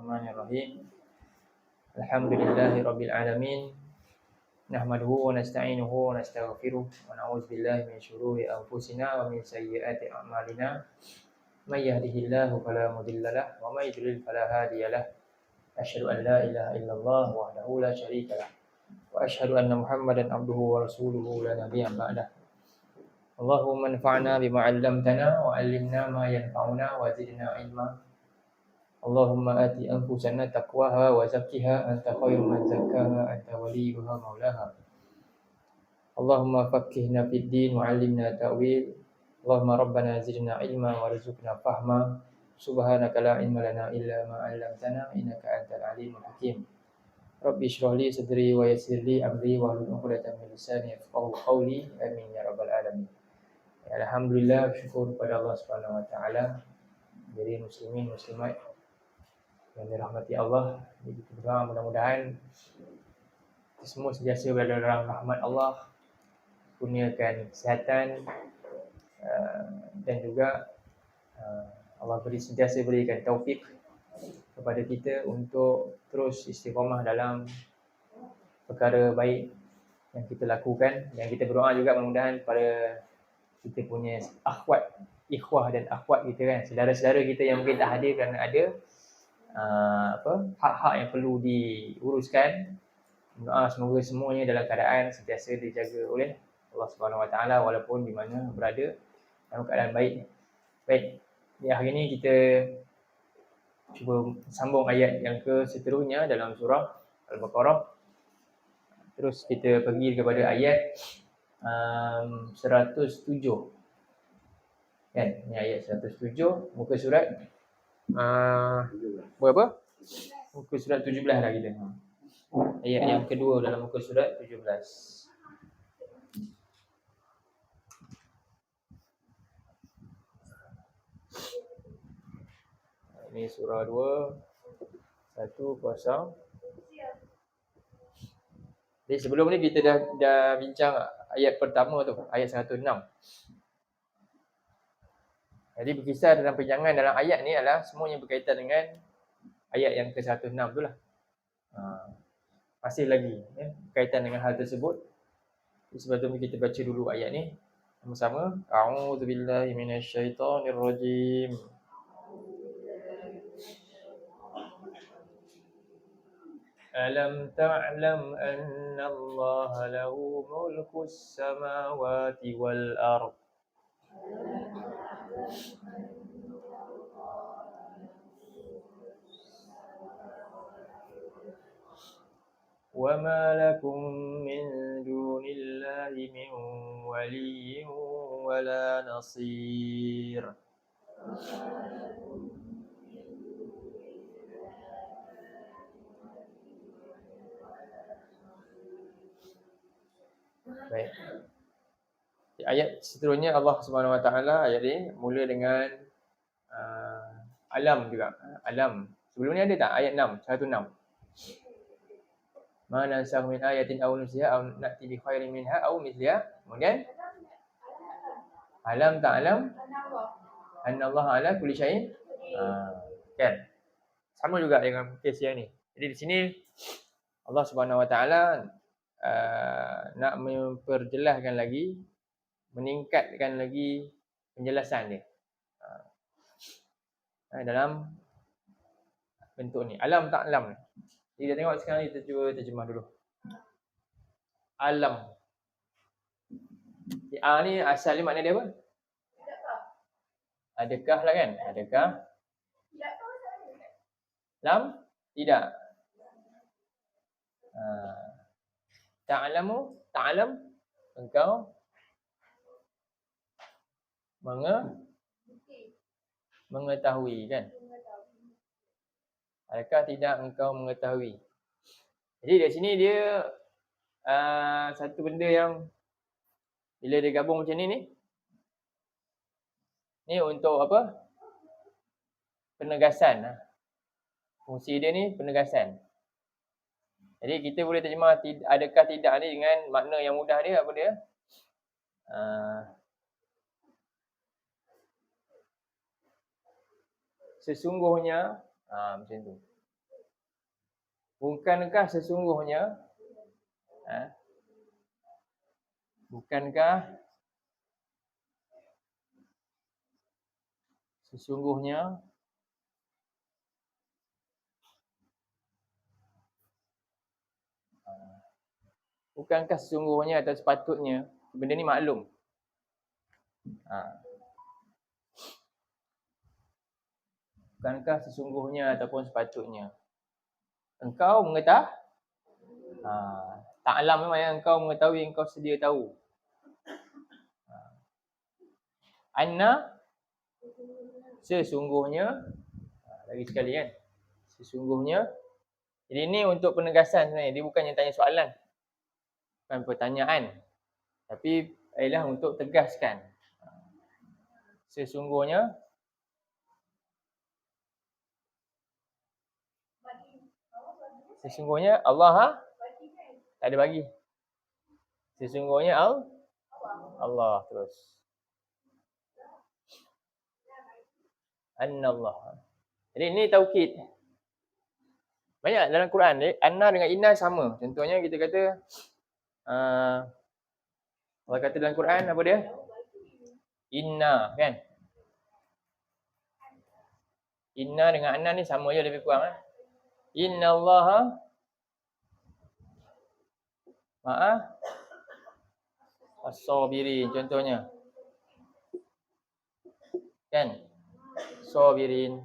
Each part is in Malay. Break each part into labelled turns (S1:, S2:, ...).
S1: Bismillahirrahmanirrahim. Alhamdulillahirabbil alamin. Nahmaduhu wa nasta'inuhu wa nastaghfiruh wa na'udzu billahi min syururi anfusina wa min sayyiati a'malina. May yahdihillahu fala mudilla lahu wa may yudlil fala hadiya lahu. Asyhadu an la ilaha illallah wahdahu la syarika lahu wa asyhadu anna Muhammadan abduhu wa rasuluhu la nabiyya ba'dah. Allahumma anfa'na bima 'allamtana wa 'allimna ma yanfa'una wa zidna 'ilma. Allahumma ati anfusana taqwaha wa zakkiha anta khairu man zakkaha anta waliyuha maulaha. Allahumma faqqihna fid din wa 'allimna ta'wil. Allahumma rabbana zidna 'ilma warzuqna fahma. Subhanaka la 'ilma lana illa ma 'allamtana innaka antal 'alimul hakim. Rabbi shrah li sadri wa yassir li amri wahlul 'uqdatam min lisani yafqahu qawli. Amin ya rabbal alamin. Alhamdulillah, syukur kepada Allah Subhanahu wa taala. Jadi muslimin muslimat yang dirahmati Allah, jadi kita berdoa mudah-mudahan kita semua sentiasa berada dalam rahmat Allah, kurniakan kesihatan dan juga Allah sentiasa berikan taufik kepada kita untuk terus istiqamah dalam perkara baik yang kita lakukan, dan kita berdoa juga mudah-mudahan pada kita punya ikhwah dan akhwat kita kan, saudara-saudara kita yang mungkin tak hadir kerana ada hak-hak yang perlu diuruskan. Doa semoga semuanya dalam keadaan sentiasa dijaga oleh Allah Subhanahu Wa Taala walaupun di mana berada dalam keadaan baik. Baik, di hari ini kita cuba sambung ayat yang ke seterusnya dalam surah Al-Baqarah. Terus kita pergi kepada ayat 107. Kan? Ini ayat 107 muka surat berapa? Muka surat 17 dah kita. Ayat yang kedua dalam muka surat 17. Ini surah 2 1-0. Jadi sebelum ni kita dah bincang ayat pertama tu, ayat 106. Jadi berkisar dalam perbincangan dalam ayat ni adalah semuanya berkaitan dengan ayat yang ke-106 tu lah. Masih lagi berkaitan dengan hal tersebut. Sebab tu kita baca dulu ayat ni sama-sama. A'udzubillahi minasyaitonirrajim. Alam ta'lam anna Allah lahu mulkus samawati wal ardh. Wa ma lakum min dunillahi min waliyyin wa la nasir. Baik. Ayat seterusnya Allah Subhanahu Wa Taala, ayat ni mula dengan alam juga. Alam. Sebelum ni ada tak ayat 6, 106? Ma nansakh min ayatin aw nunsiha aw na'ti bi khairin minha aw mithliha. Kemudian alam ta'lam anna Allah ala kulli syai'in. Kan? Sama juga dengan kes yang ni. Jadi di sini Allah Subhanahu Wa Taala nak memperjelaskan lagi, meningkatkan lagi penjelasan dia dalam bentuk ni. Alam ta'lam. Jadi kita tengok sekarang kita cuba terjemah dulu. Alam. Ni asal ni makna dia apa? Adakah lah kan? Adakah? Lam? Tidak. Ta'lamu? Ta'lam? Engkau? Mengetahui kan? Adakah tidak engkau mengetahui? Jadi di sini dia satu benda yang bila dia gabung macam ni untuk apa? Penegasan. Fungsi dia ni penegasan. Jadi kita boleh terjemah adakah tidak ni dengan makna yang mudah dia apa dia? Sesungguhnya macam tu. Bukankah sesungguhnya bukankah sesungguhnya bukankah sesungguhnya atau sepatutnya benda ni maklum. Bukankah sesungguhnya ataupun sepatutnya engkau mengetahui? Ta'lam memang engkau mengetahui, engkau sedia tahu. Anna sesungguhnya, lagi sekali kan, sesungguhnya. Jadi ini untuk penegasan sebenarnya, dia bukannya tanya soalan, bukan pertanyaan, tapi ialah untuk tegaskan. Sesungguhnya Allah tak ada bagi. Sesungguhnya Allah terus. Annallah. Jadi ini taukid. Banyak dalam Quran anna dengan inna sama. Contohnya kita kata Allah kata dalam Quran apa dia? Inna kan? Inna dengan anna ni sama je lebih kurang Innallaha ma'a as-sabirin contohnya. Kan? Sabirin.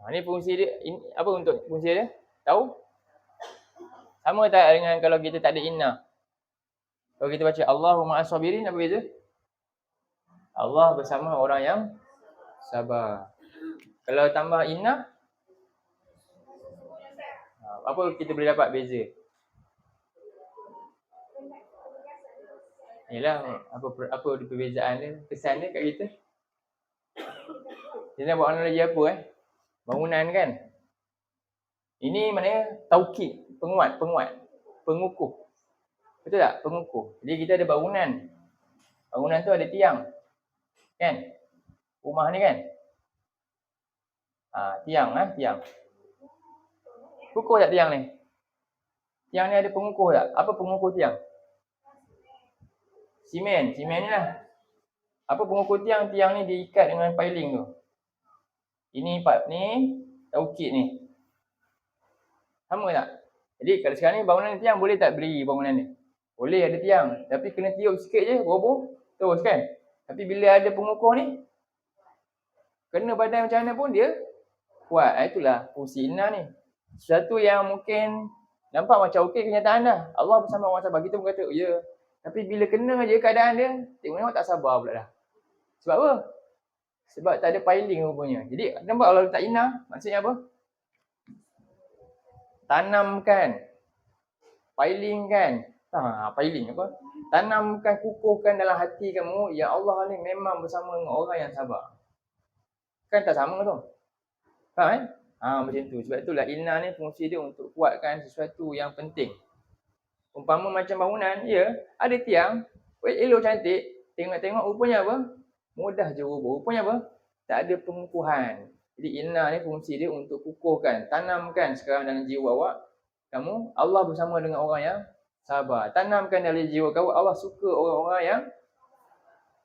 S1: Ni fungsi dia apa untuk fungsi dia? Tahu? Sama tak dengan kalau kita tak ada inna? Kalau kita baca Allahu ma'as sabirin apa beza? Allah bersama orang yang sabar. Kalau tambah inna, apa kita boleh dapat beza? Yalah, apa perbezaan dia? Kesan dia kat kita? Dia nak buat analogi apa Bangunan kan? Ini maknanya taukid, penguat, pengukuh. Betul tak? Pengukuh. Jadi kita ada bangunan. Bangunan tu ada tiang. Kan? Rumah ni kan? Tiang. Kukuh tak tiang ni? Tiang ni ada pengukuh tak? Apa pengukuh tiang? Simen ni lah. Apa pengukuh tiang? Tiang ni diikat dengan piling tu. Ini part ni, taukid ni. Sama tak? Jadi kalau sekarang ni bangunan ni tiang, boleh tak beri bangunan ni? Boleh ada tiang. Tapi kena tiup sikit je, roboh. Terus kan? Tapi bila ada pengukuh ni, kena badan macam mana pun dia kuat. Itulah fungsi inna ni. Sesuatu yang mungkin nampak macam okey kenyataan dah. Allah bersama orang sabar. Kita pun kata, ya. Tapi bila kena je keadaan dia, tengok tak sabar pula dah. Sebab apa? Sebab tak ada piling rupanya. Jadi nampak Allah letak inna, maksudnya apa? Tanamkan. Pilingkan. Piling apa? Tanamkan, kukuhkan dalam hati kamu, ya Allah ni memang bersama dengan orang yang sabar. Kan tak sama tu? Faham macam tu. Sebab itulah inna ni fungsi dia untuk kuatkan sesuatu yang penting. Umpama macam bangunan, ya, ada tiang, elok cantik, tengok-tengok rupanya apa? Mudah je roboh. Rupanya apa? Tak ada pengukuhan. Jadi inna ni fungsi dia untuk kukuhkan, tanamkan sekarang dalam jiwa awak, kamu, Allah bersama dengan orang yang sabar. Tanamkan dalam jiwa kamu, Allah suka orang-orang yang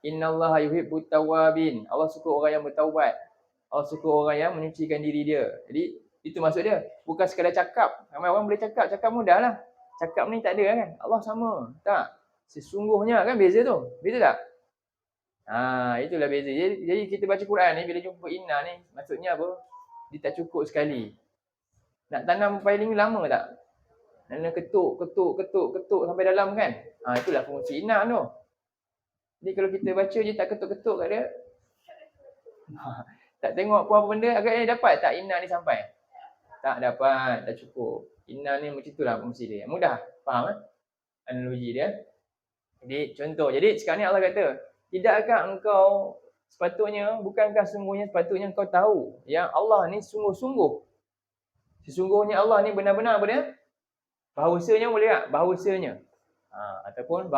S1: innallaha yuhibbut tawwabin. Allah suka orang yang bertaubat. Allah suka orang yang menyucikan diri dia. Jadi itu maksud dia. Bukan sekadar cakap. Ramai orang boleh cakap mudah lah. Cakap ni tak ada kan? Allah sama. Tak. Sesungguhnya kan beza tu. Beza tak? Itulah beza. Jadi kita baca Quran ni bila jumpa inna ni, maksudnya apa? Dia tak cukup sekali. Nak tanam piling ni lama tak? Nak ketuk sampai dalam kan? Itulah fungsi inna tu. Jadi kalau kita baca je tak ketuk-ketuk kat dia, tak tengok pun apa benda, agaknya dapat tak inna ni sampai? Tak dapat, tak cukup. Inna ni macam itulah fungsi dia. Mudah faham analogi dia. Jadi contoh, jadi sekarang ni Allah kata, tidakkah engkau sepatutnya, bukankah sungguhnya sepatutnya engkau tahu yang Allah ni sungguh-sungguh. Sesungguhnya Allah ni benar-benar apa dia? Bahawasanya boleh tak? Bahawasanya. Ataupun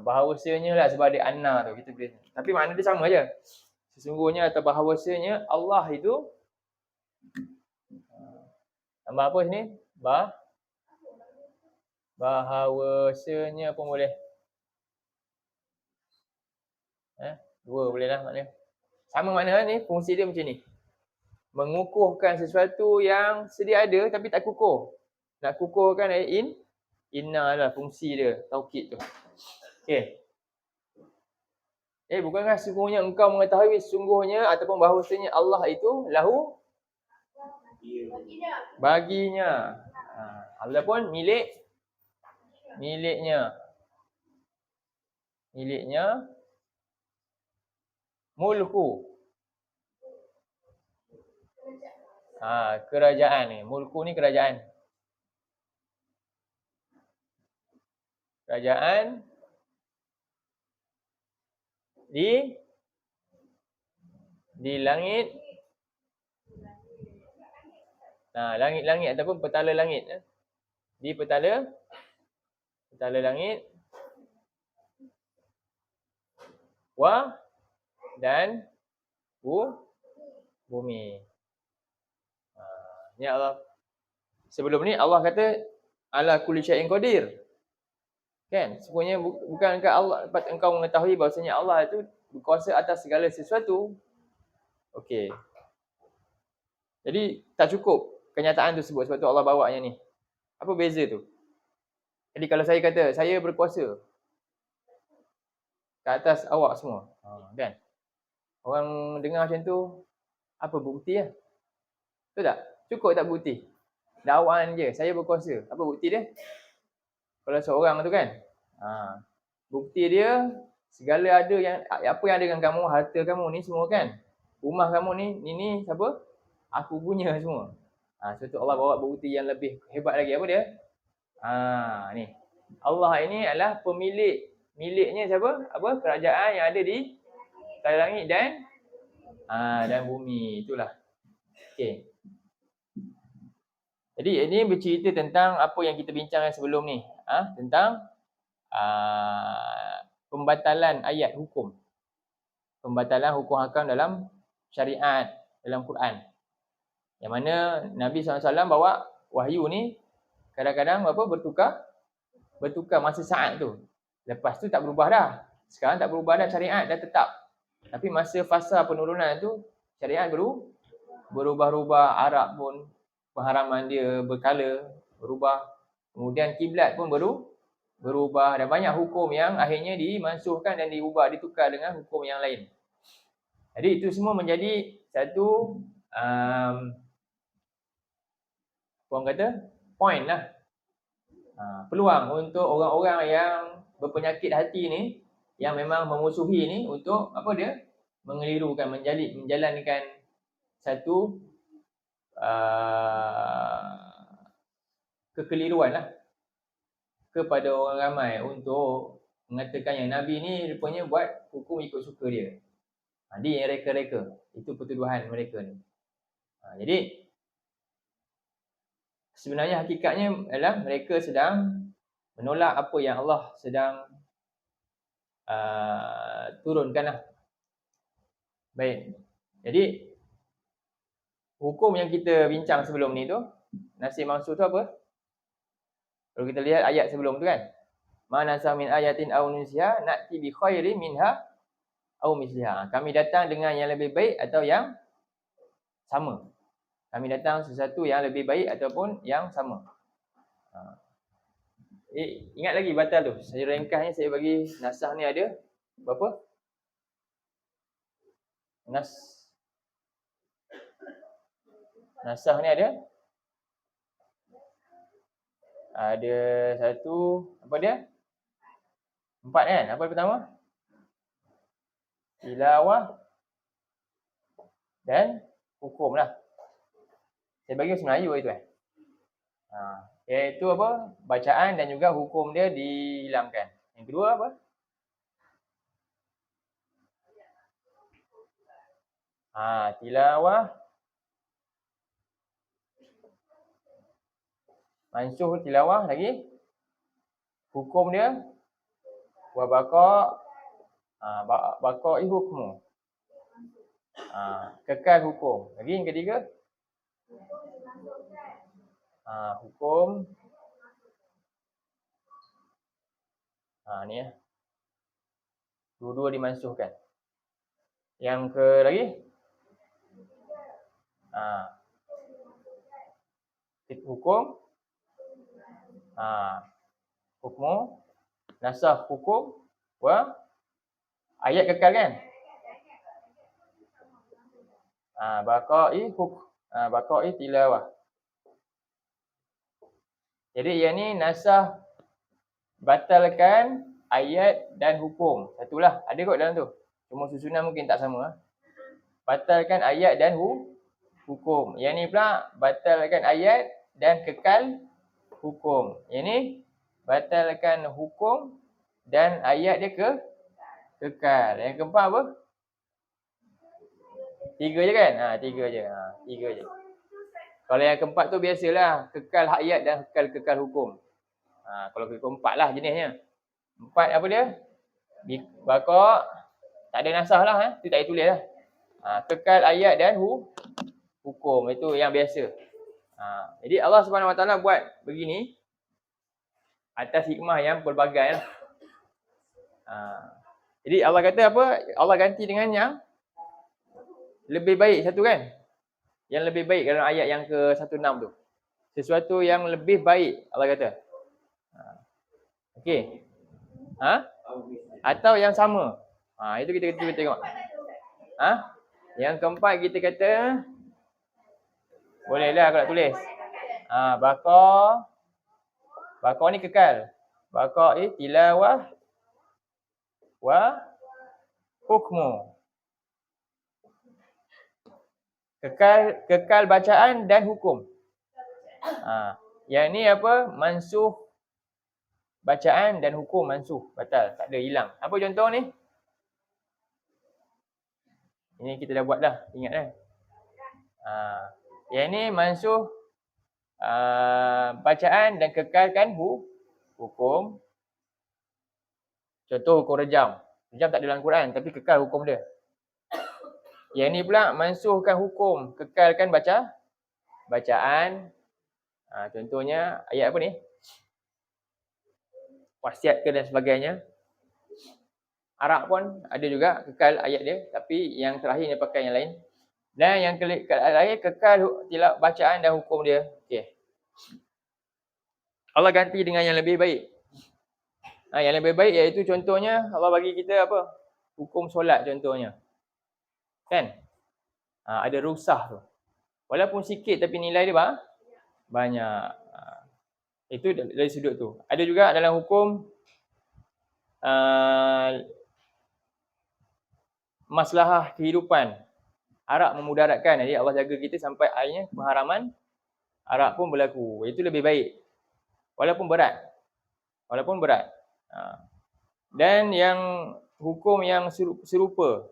S1: bahawasanya lah sebab ada anna tu. Kita boleh. Tapi makna dia sama je. Sesungguhnya atau bahawasanya Allah itu tambah apa sini? Bahawasanya pun boleh. Dua boleh lah maknanya. Sama makna ni, fungsi dia macam ni. Mengukuhkan sesuatu yang sedia ada tapi tak kukuh. Nak kukuhkan inna lah fungsi dia, taukid tu. Okey. Bukankah sesungguhnya engkau mengetahui sesungguhnya ataupun bahawasanya Allah itu lahu baginya. Ataupun miliknya mulku. Kerajaan ni. Mulku ni kerajaan. Kerajaan di langit. Langit-langit ataupun petala langit. Di petala langit. Dan bumi. Ni Allah. Sebelum ni Allah kata ala kulli syai'in qadir. Kan? Sebenarnya bukankah Allah dapat engkau mengetahui bahawasanya Allah itu berkuasa atas segala sesuatu. Okey. Jadi tak cukup kenyataan tu sebab tu Allah bawanya ni. Apa beza tu? Jadi kalau saya kata saya berkuasa ke atas awak semua. Kan? Orang dengar macam tu, apa bukti lah? Betul tak? Cukup tak bukti? Dakwaan je, saya berkuasa. Apa bukti dia? Kalau seorang tu kan, bukti dia segala ada yang apa yang ada dengan kamu, harta kamu ni semua kan, rumah kamu ni siapa? Aku punya semua. Sebab tu Allah bawa bukti yang lebih hebat lagi. Apa dia? Ni. Allah ini adalah miliknya siapa? Kerajaan yang ada di langit dan bumi. Itulah. Okey. Jadi ini bercerita tentang apa yang kita bincangkan sebelum ni. Tentang pembatalan ayat hukum. Pembatalan hukum hakam dalam syariat, dalam Quran. Yang mana Nabi SAW bawa wahyu ni kadang-kadang bertukar masa saat tu. Lepas tu tak berubah dah. Sekarang tak berubah dah, syariat dah tetap. Tapi masa fasa penurunan tu syariat berubah-ubah. Arab pun pengharaman dia berkala berubah. Kemudian kiblat pun berubah dan banyak hukum yang akhirnya dimansuhkan dan ditukar dengan hukum yang lain. Jadi itu semua menjadi satu orang kata point lah. Peluang untuk orang-orang yang berpenyakit hati ni, yang memang memusuhi ni, untuk apa dia? Mengelirukan, menjalankan satu kekeliruan lah kepada orang ramai untuk mengatakan yang Nabi ni rupanya buat hukum ikut suka dia. Dia yang reka-reka. Itu pertuduhan mereka ni. Jadi sebenarnya hakikatnya adalah mereka sedang menolak apa yang Allah sedang turunkan lah. Baik. Jadi hukum yang kita bincang sebelum ni tu, nasih mansukh tu apa? Kalau kita lihat ayat sebelum tu kan, ma nasakh min ayatin aw nunsiha na'ti bi khairin minha aw misliha. Kami datang dengan yang lebih baik atau yang sama. Kami datang sesuatu yang lebih baik ataupun yang sama. Ingat lagi batal tu. Saya ringkasnya, saya bagi nasakh ni ada berapa? Nasakh ni ada satu, apa dia? 4 kan? Apa yang pertama? Tilawah dan hukum lah. Saya bagi bahasa Melayu itu iaitu apa? Bacaan dan juga hukum dia dihilangkan. Yang kedua apa? Tilawah, mansuh tilawah lagi. Hukum dia wa baqa' hukmu. Kekal hukum. Lagi yang ketiga? Hukum. Ni ya. Dua-dua dimansuhkan. Yang ke lagi? Hukum. Hukum. Nasakh hukum. Ayat kekal kan? Baqa'i tilawah. Jadi yang ni nasakh batalkan ayat dan hukum. Satulah, ada kot dalam tu. Cuma susunan mungkin tak sama. Batalkan ayat dan hukum. Yang ni pula batalkan ayat dan kekal hukum. Yang ni batalkan hukum dan ayat dia kekal. Yang keempat apa? Tiga je kan? Tiga je. Kalau yang keempat tu biasalah kekal ayat dan kekal hukum. Kalau keempat lah jenisnya. Empat apa dia? Baqa' tak ada nasah lah. Tu tak ada tulis lah. Kekal ayat dan hukum. Itu yang biasa. Jadi Allah SWT buat begini atas hikmah yang pelbagai lah. Jadi Allah kata apa? Allah ganti dengan yang lebih baik satu kan? Yang lebih baik dalam ayat yang ke-16 tu. Sesuatu yang lebih baik Allah kata. Okey. Atau yang sama. Itu kita tengok. Yang keempat kita kata bolehlah aku nak tulis. Baqa' ni kekal. Baqa'i tilawah wa hukmu. Kekal bacaan dan hukum. Yang ni apa? Mansuh bacaan dan hukum mansuh. Batal. Tak ada, hilang. Apa contoh ni? Ini kita dah buat dah. Ingat kan? Yang ni mansuh bacaan dan kekalkan hukum. Contoh hukum rejam. Rejam tak ada dalam Quran tapi kekal hukum dia. Yang ni pula mansuhkan hukum, kekalkan bacaan. Contohnya ayat apa ni? Wasiat ke dan sebagainya. Arab pun ada juga kekal ayat dia, tapi yang terakhir dia pakai yang lain. Dan yang terakhir kekal bacaan dan hukum dia. Okey. Allah ganti dengan yang lebih baik. Yang lebih baik iaitu contohnya Allah bagi kita apa? Hukum solat contohnya. Kan? Ada rusah tu. Walaupun sikit tapi nilai dia banyak. Itu dari sudut tu. Ada juga dalam hukum maslahah kehidupan. Arak memudaratkan. Jadi Allah jaga kita sampai akhirnya pengharaman arak pun berlaku. Itu lebih baik. Walaupun berat. Dan yang hukum yang serupa.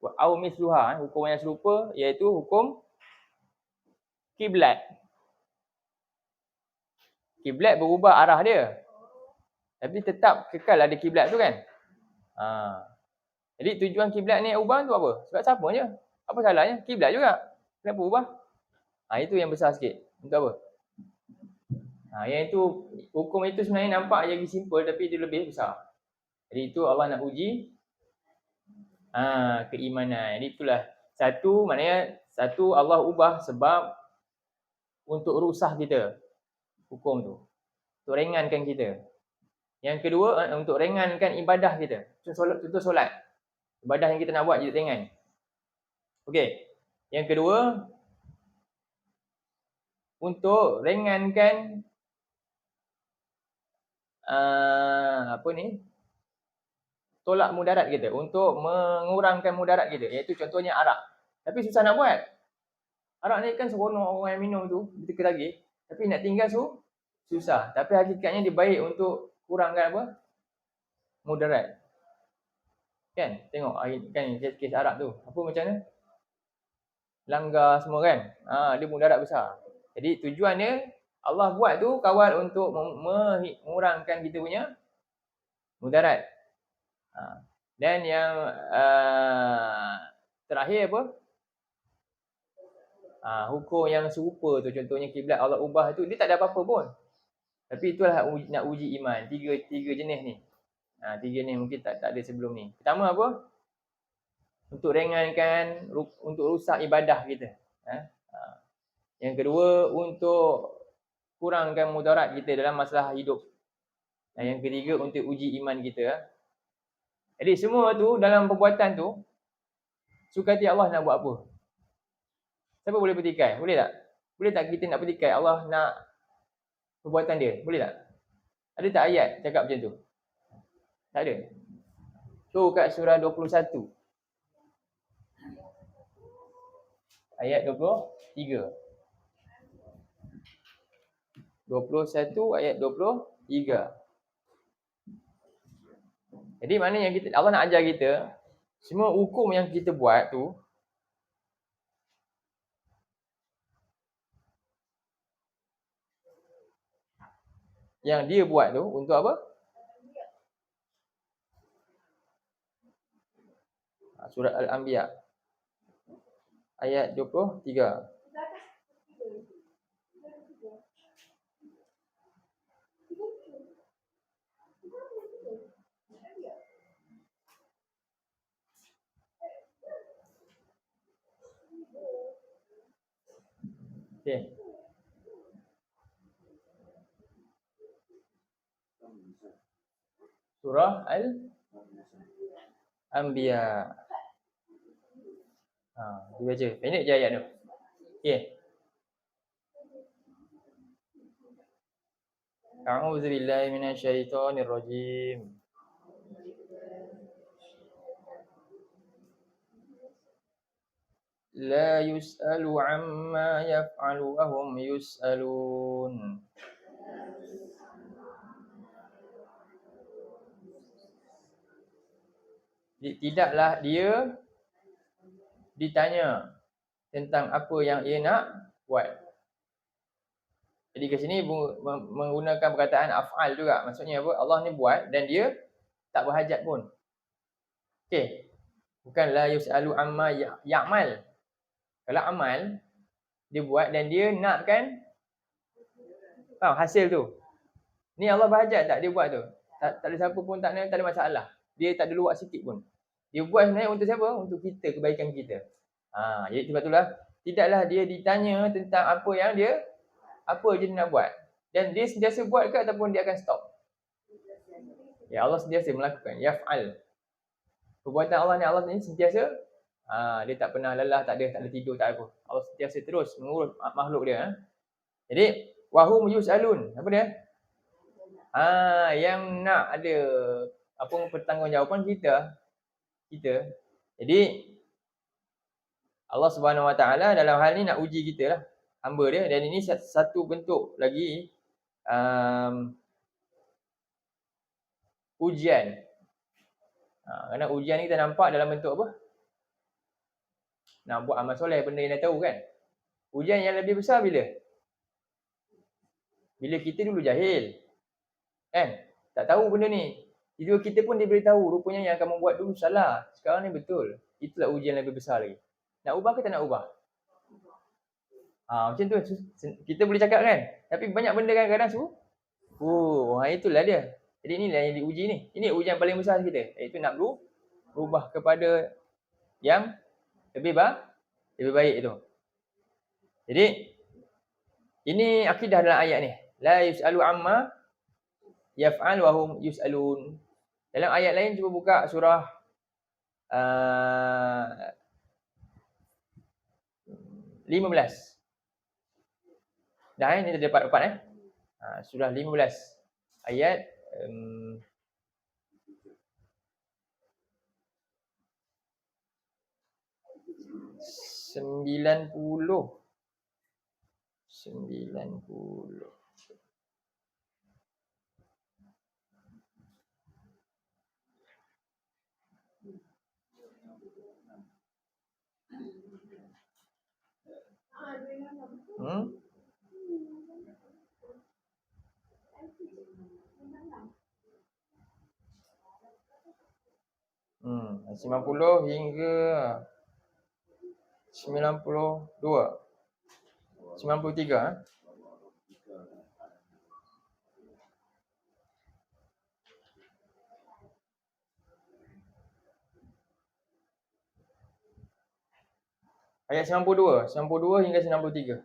S1: Au misluha, hukum yang serupa iaitu hukum kiblat. Kiblat berubah arah dia. Tapi tetap kekal ada kiblat tu kan? Jadi tujuan kiblat ni ubah tu apa? Sebab siapa je? Apa salahnya? Kiblat juga. Kenapa ubah? Itu yang besar sikit. Untuk apa? Yang itu, hukum itu sebenarnya nampak jadi simple tapi dia lebih besar. Jadi itu Allah nak uji keimanan. Jadi itulah maknanya satu Allah ubah sebab untuk rusah kita hukum tu. Untuk ringankan kita. Yang kedua untuk ringankan ibadah kita. Contoh solat. Ibadah yang kita nak buat jadi ringan. Okey. Yang kedua untuk ringankan tolak mudarat kita, untuk mengurangkan mudarat kita, iaitu contohnya arak. Tapi susah nak buat. Arak ni kan seronok orang yang minum tu, kita lagi. Tapi nak tinggal susah. Tapi hakikatnya dia baik untuk kurangkan apa? Mudarat. Kan? Tengok kan kes arak tu. Apa macam mana? Langgar semua kan? Dia mudarat besar. Jadi tujuannya Allah buat tu kawal untuk mengurangkan kita punya mudarat. Dan yang Terakhir apa? Hukum yang serupa tu, contohnya kiblat Allah ubah tu, dia tak ada apa-apa pun. Tapi itulah nak uji iman. Tiga jenis ni. Tiga ni mungkin tak ada sebelum ni. Pertama apa? Untuk ringankan, untuk rusak ibadah kita. Yang kedua, untuk kurangkan mudarat kita dalam masalah hidup. Dan yang ketiga, untuk uji iman kita. Jadi semua tu dalam perbuatan tu, suka hati Allah nak buat apa? Siapa boleh petikai? Boleh tak? Boleh tak kita nak petikai Allah nak perbuatan dia? Boleh tak? Ada tak ayat cakap macam tu? Tak ada. So kat surah 21. Ayat 23. 21 ayat 23. Jadi mana yang kita, Allah nak ajar kita, semua hukum yang kita buat tu, yang dia buat tu untuk apa? Surah Al-Anbiya ayat 23. Okey. Surah Al-Anbiya. Dia baca. Pendek je ayat tu. Okey. A'udzu billahi minasyaitonir rajim. La yus'alu amma yaf'alu wa hum yus'alun. Tidaklah dia ditanya tentang apa yang ia nak buat. Jadi ke sini menggunakan perkataan af'al juga. Maksudnya apa? Allah ni buat dan dia tak berhajat pun. Okey. Bukan la yus'alu amma ya'mal. Kalau amal dia buat dan dia nakkan hasil tu. Ni Allah berhajat tak dia buat tu? Tak ada siapa pun tak ada masalah. Dia tak ada luak sikit pun. Dia buat sebenarnya untuk siapa? Untuk kita, kebaikan kita. Jadi sebab itulah tidaklah dia ditanya tentang apa yang dia je nak buat. Dan dia sentiasa buat ke ataupun dia akan stop? Ya, Allah sentiasa melakukan. Yaf'al. Perbuatan Allah ni sentiasa dia tak pernah lelah, tak ada tidur, tak apa. Allah sentiasa terus mengurus makhluk dia. Jadi wahum yus'alun. Apa dia? Yang nak ada apa pertanggungjawaban kita. Jadi Allah Subhanahu Wa Taala dalam hal ni nak uji kita lah, hamba dia, dan ini satu bentuk lagi ujian. Kerana ujian ni kita nampak dalam bentuk apa? Nak buat amal soleh, benda yang dah tahu kan. Ujian yang lebih besar bila? Bila kita dulu jahil. Kan? Tak tahu benda ni. Tiba kita pun diberitahu rupanya yang kamu buat dulu salah. Sekarang ni betul. Itulah ujian lebih besar lagi. Nak ubah ke tak nak ubah? Macam tu kita boleh cakap kan. Tapi banyak benda kadang-kadang itulah dia. Jadi inilah yang diuji ni. Ini ujian paling besar kita. Iaitu nak berubah kepada yang lebih baik itu. Jadi ini akidah dalam ayat ni. La yus'alu amma yaf'al wa hum yus'alun. Dalam ayat lain cuba buka surah 15. Dah ni dah dapat surah 15 ayat 90. Hmm, 90 hingga 92. 93. Ayat 92 hingga 93.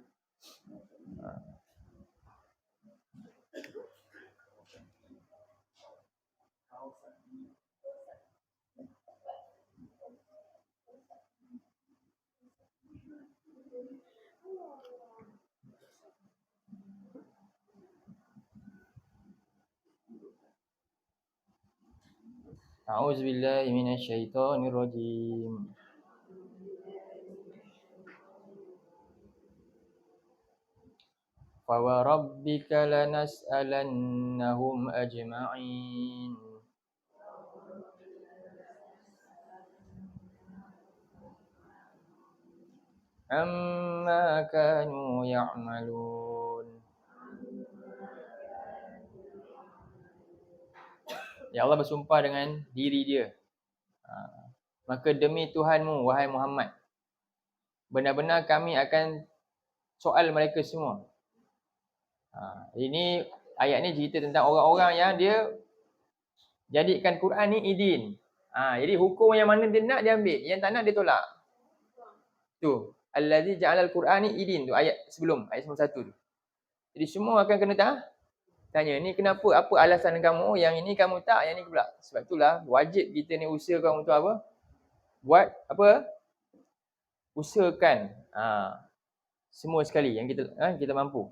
S1: A'udzubillahi minasyaitonirrajim. فَوَرَبِّكَ لَنَسْأَلَنَّهُمْ أَجْمَعِينَ عَمَّا كَانُوا يَعْمَلُونَ. Ya Allah bersumpah dengan diri dia. Maka demi Tuhanmu, wahai Muhammad, benar-benar kami akan soal mereka semua. Ini ayat ni cerita tentang orang-orang yang dia jadikan Quran ni idin. Jadi hukum yang mana dia nak dia ambil, yang tak nak dia tolak. Tu, allazi ja'alal Qur'ani idin tu ayat sebelum, ayat 91 tu. Jadi semua akan kena tanya, ni kenapa? Apa alasan kamu? Yang ini kamu tak, yang ni pula. Sebab itulah wajib kita ni usahakan untuk apa? Buat apa? Usahakan semua sekali yang kita mampu.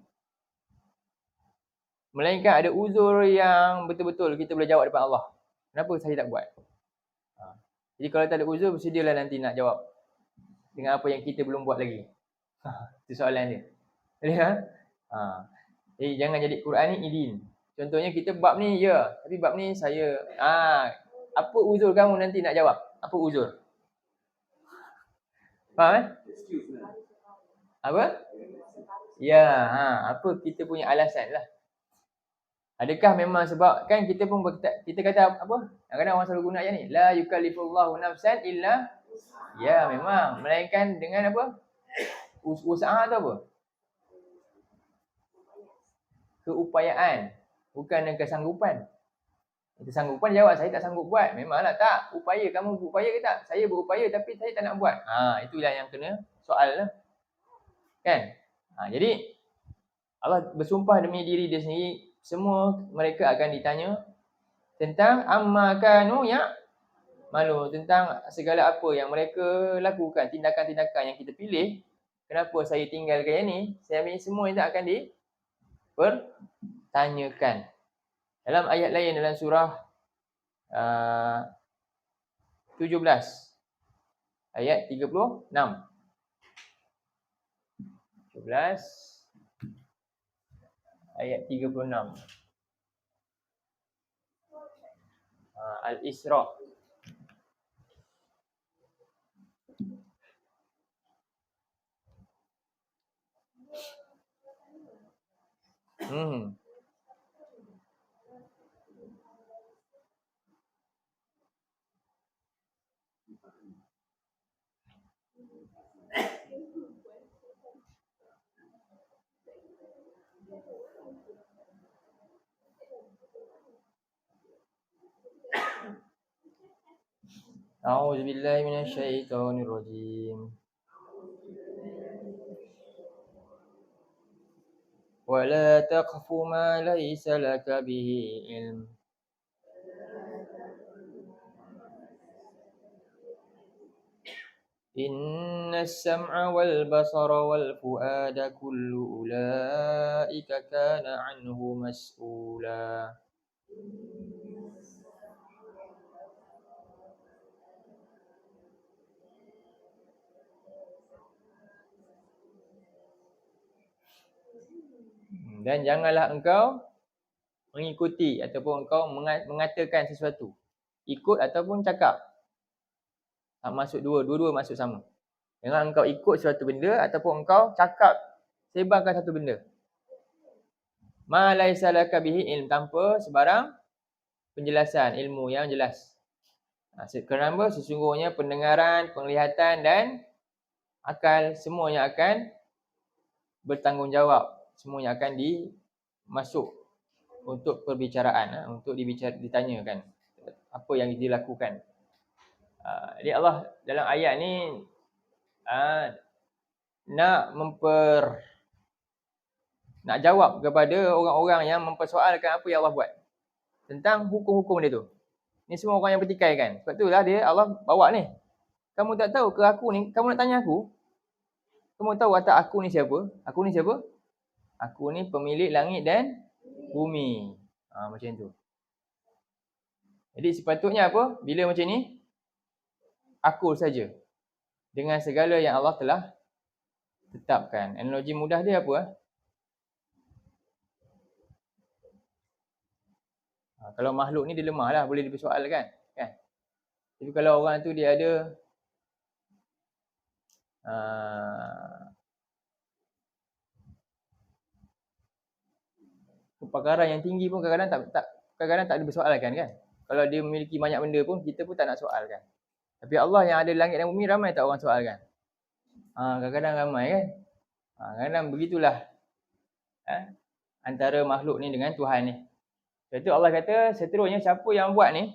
S1: Melainkan ada uzur yang betul-betul kita boleh jawab depan Allah. Kenapa saya tak buat? Jadi kalau tak ada uzur, bersedialah nanti nak jawab dengan apa yang kita belum buat lagi. Itu soalan dia. Jadi jangan jadi Quran ni idin. Contohnya kita bab ni tapi bab ni saya apa uzur kamu nanti nak jawab? Apa uzur? Faham Apa? Ya, apa kita punya alasan lah. Adakah memang sebab kan kita pun kita kata apa? Kadang-kadang orang selalu guna ayat ni, la yukallifullahu nafsan illa memang melainkan dengan apa? Usaha atau apa? Keupayaan, bukan dengan kesanggupan. Kesanggupan jawab saya tak sanggup buat. Memanglah tak. Upaya, kamu berupaya ke tak? Saya berupaya tapi saya tak nak buat. Itulah yang kena soal lah. Kan? Jadi Allah bersumpah demi diri dia sendiri, semua mereka akan ditanya tentang amma kanu malu, tentang segala apa yang mereka lakukan, tindakan-tindakan yang kita pilih. Kenapa saya tinggalkan yang ni? Saya ambil semua yang tak akan dipertanyakan. Dalam ayat lain dalam surah 17 ayat 36. 17 ayat 36. Al-Isra. A'udzubillahi minasyaitonirrajim. Wala taqfu ma laysa laka bihi ilm. Inna as-sam'a wal basara wal fu'ada kullu ulaika kana anhu mas'ula. Dan janganlah engkau mengikuti ataupun engkau mengatakan sesuatu. Ikut ataupun cakap. Masuk dua-dua masuk sama. Jangan engkau ikut suatu benda ataupun engkau cakap sebarkan satu benda. Ma laisa laka bihi ilm, tanpa sebarang penjelasan, ilmu yang jelas. Kerana sesungguhnya pendengaran, penglihatan dan akal, semuanya akan bertanggungjawab, semuanya akan dimasuk untuk perbicaraan, untuk ditanyakan apa yang dilakukan. Jadi Allah dalam ayat ni nak jawab kepada orang-orang yang mempersoalkan apa yang Allah buat tentang hukum-hukum dia tu. Ni semua orang yang bertikai kan. Sebab itulah Allah bawa ni. Kamu tak tahu ke aku ni? Kamu nak tanya aku? Kamu tahu tak aku ni siapa? Aku ni siapa? Aku ni pemilik langit dan bumi. Macam tu. Jadi sepatutnya apa? Bila macam ni, aku saja. Dengan segala yang Allah telah tetapkan. Analogi mudah dia apa? Kalau makhluk ni dia lemah lah, boleh dipersoalkan. Kan? Tapi kalau orang tu dia ada kepakaran yang tinggi pun kadang-kadang tak dipersoalkan kan. Kalau dia memiliki banyak benda pun kita pun tak nak soalkan. Tapi Allah yang ada langit dan bumi ramai tak orang soalkan. Kadang-kadang ramai kan. Kadang-kadang begitulah antara makhluk ni dengan Tuhan ni. Sebab tu Allah kata seterusnya siapa yang buat ni,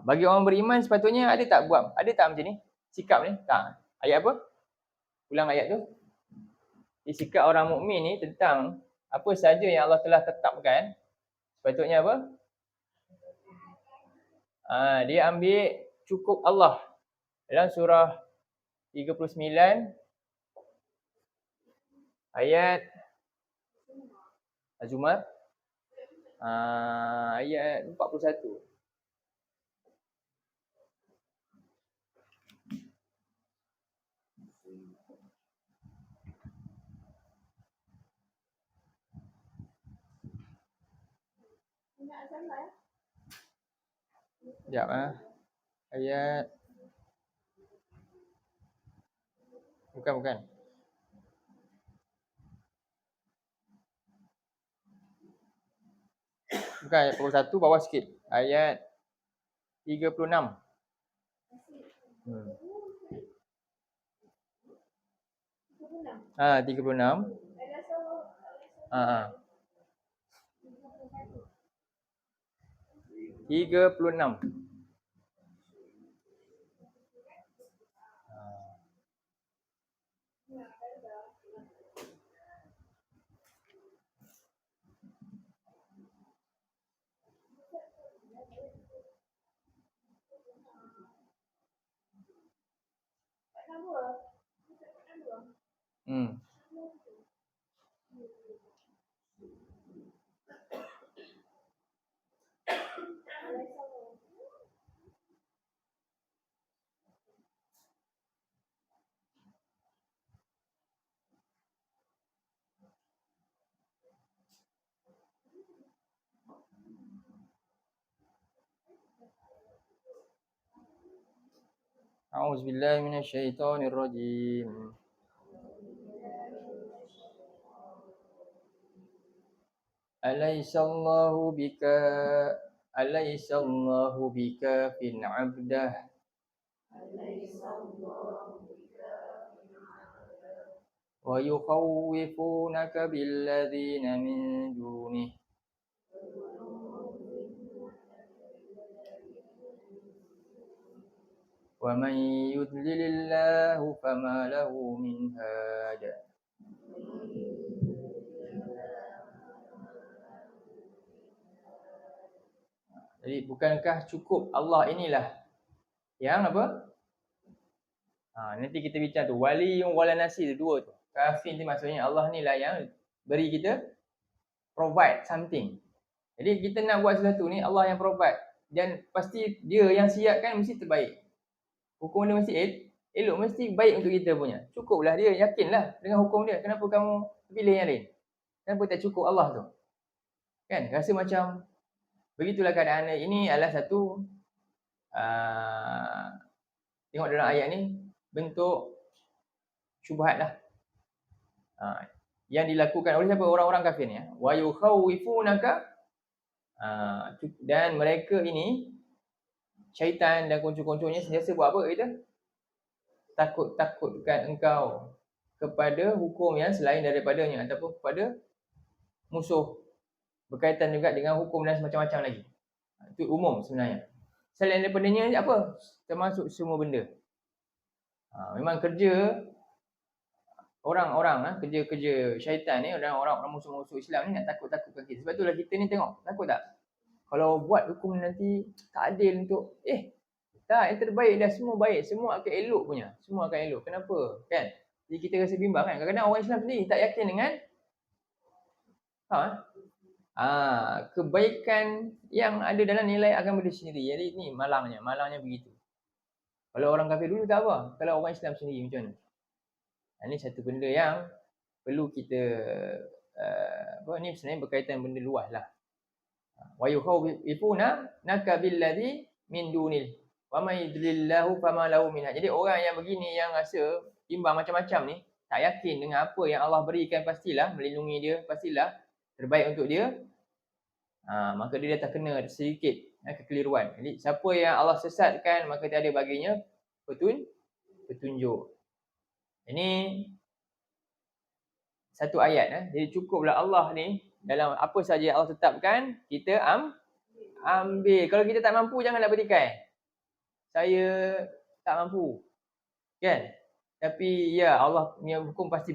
S1: bagi orang beriman sepatutnya ada tak macam ni sikap ni? Tak. Ayat apa? Ulang ayat tu. Sikap orang mukmin ni tentang apa saja yang Allah telah tetapkan, sepatutnya apa? Dia ambil cukup Allah. Dalam surah 39 ayat Az-Zumar ayat 41. Sekejap ayat bukan ayat 41, bawah sikit. Ayat 36. 36. 36. A'udzubillahi minasyaitonirrajim. Alaisallahu bikafin 'abdah. Wa yukhawwifunaka billadzina min dunihi. Wa man yudlilillahu fama lahu min had. Jadi bukankah cukup Allah inilah yang apa? Nanti kita bincang tu. Waliyun wala nasir, dua tu. Kafin tu maksudnya Allah ni lah yang beri kita, provide something. Jadi kita nak buat sesuatu ni Allah yang provide. Dan pasti dia yang siapkan mesti terbaik. Hukum dia mesti elok, mesti baik untuk kita punya. Cukuplah dia, yakinlah dengan hukum dia. Kenapa kamu pilih yang lain? Kenapa tak cukup Allah tu? Kan? Rasa macam begitulah keadaan ini adalah satu tengok dalam ayat ni bentuk syubhat lah. Yang dilakukan oleh siapa? Orang-orang kafir ni. Wa yukhawwifunaka, dan mereka ini syaitan dan kuncu-kuncunya sentiasa buat apa kita? takut-takutkan engkau kepada hukum yang selain daripadanya ataupun kepada musuh. Berkaitan juga dengan hukum dan semacam-macam lagi. Itu umum sebenarnya. Selain daripadanya apa? Termasuk semua benda. Memang kerja orang-orang, kerja-kerja syaitan ni, orang-orang musuh-musuh Islam ni nak takut-takutkan kita. Sebab itulah kita ni tengok, takut tak? Kalau buat hukum nanti tak adil untuk tak, yang terbaik dah, semua baik, semua akan elok punya. Semua akan elok. Kenapa? Kan? Jadi kita rasa bimbang kan. Kadang-kadang orang Islam sendiri tak yakin dengan kebaikan yang ada dalam nilai agama dia sendiri. Jadi ni malangnya begitu. Kalau orang kafir dulu tak apa. Kalau orang Islam sendiri macam mana? Ini satu benda yang perlu kita ni sebenarnya berkaitan benda luas lah. Wa yukhawifuna naka billadhi min dunil wa may yudlillahu fama lahu min. Jadi orang yang begini yang rasa bimbang macam-macam ni, tak yakin dengan apa yang Allah berikan, pastilah melindungi dia, pastilah terbaik untuk dia. Maka dia dah terkena sedikit kekeliruan. Jadi siapa yang Allah sesatkan, maka tiada baginya petunjuk. Ini satu ayat. Jadi cukuplah Allah ni dalam apa saja yang Allah tetapkan, kita ambil. Kalau kita tak mampu, janganlah bertikai. Saya tak mampu, kan? Tapi ya, Allah punya hukum pasti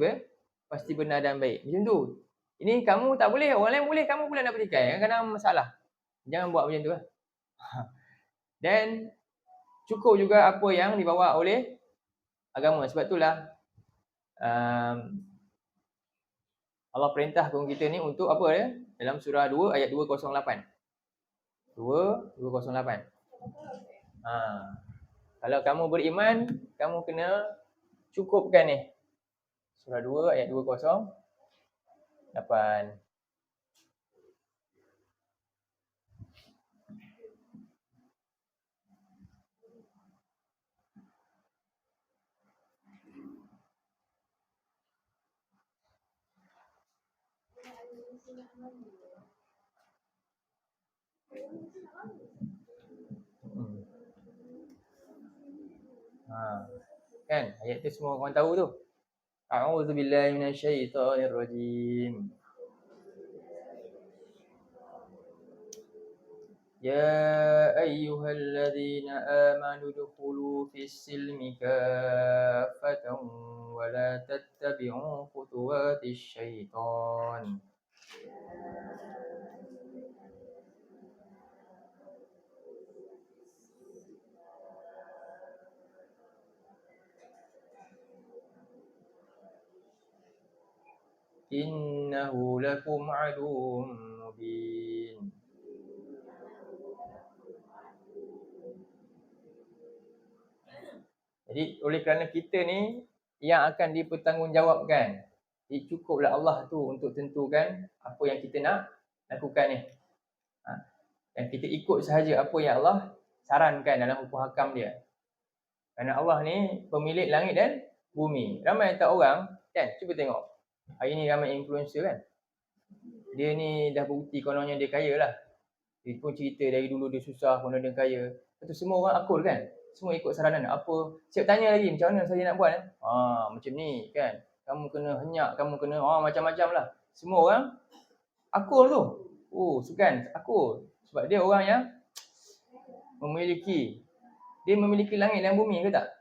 S1: benar dan baik. Macam tu. Ini kamu tak boleh, orang lain boleh, kamu pula nak bertikai. Kadang-kadang masalah. Jangan buat macam tu lah. Dan cukup juga apa yang dibawa oleh agama. Sebab itulah Allah perintah kita ni untuk apa dia? Dalam surah 2 ayat 208. 208. Kalau kamu beriman, kamu kena cukupkan ni. Surah 2 ayat 208. Kan ayat tu semua orang tahu tu. A'udzubillahi minasyaitonirrajim. Ya ayyuhalladzina amanu dukhulu fis-silmi kaffatan wa la tattabi'u khutuwatis syaitan. Innahu lakum aduwwum mubin. Jadi oleh kerana kita ni yang akan dipertanggungjawabkan, jadi cukuplah Allah tu untuk tentukan apa yang kita nak lakukan ni. Dan kita ikut sahaja apa yang Allah sarankan dalam hukum hakam dia. Kerana Allah ni pemilik langit dan bumi. Ramai tak orang, kan? Cuba tengok. Hari ni ramai influencer kan. Dia ni dah bukti kononnya dia kaya lah. Dia pun cerita dari dulu dia susah, konon dia kaya. Lepas tu semua orang akur kan. Semua ikut saranan. Apa? Siap tanya lagi macam mana saya nak buat macam ni kan. Kamu kena henyak, kamu kena macam-macam lah. Semua orang akur tu. Sukan akur. Sebab dia orang yang memiliki langit dan bumi ke tak?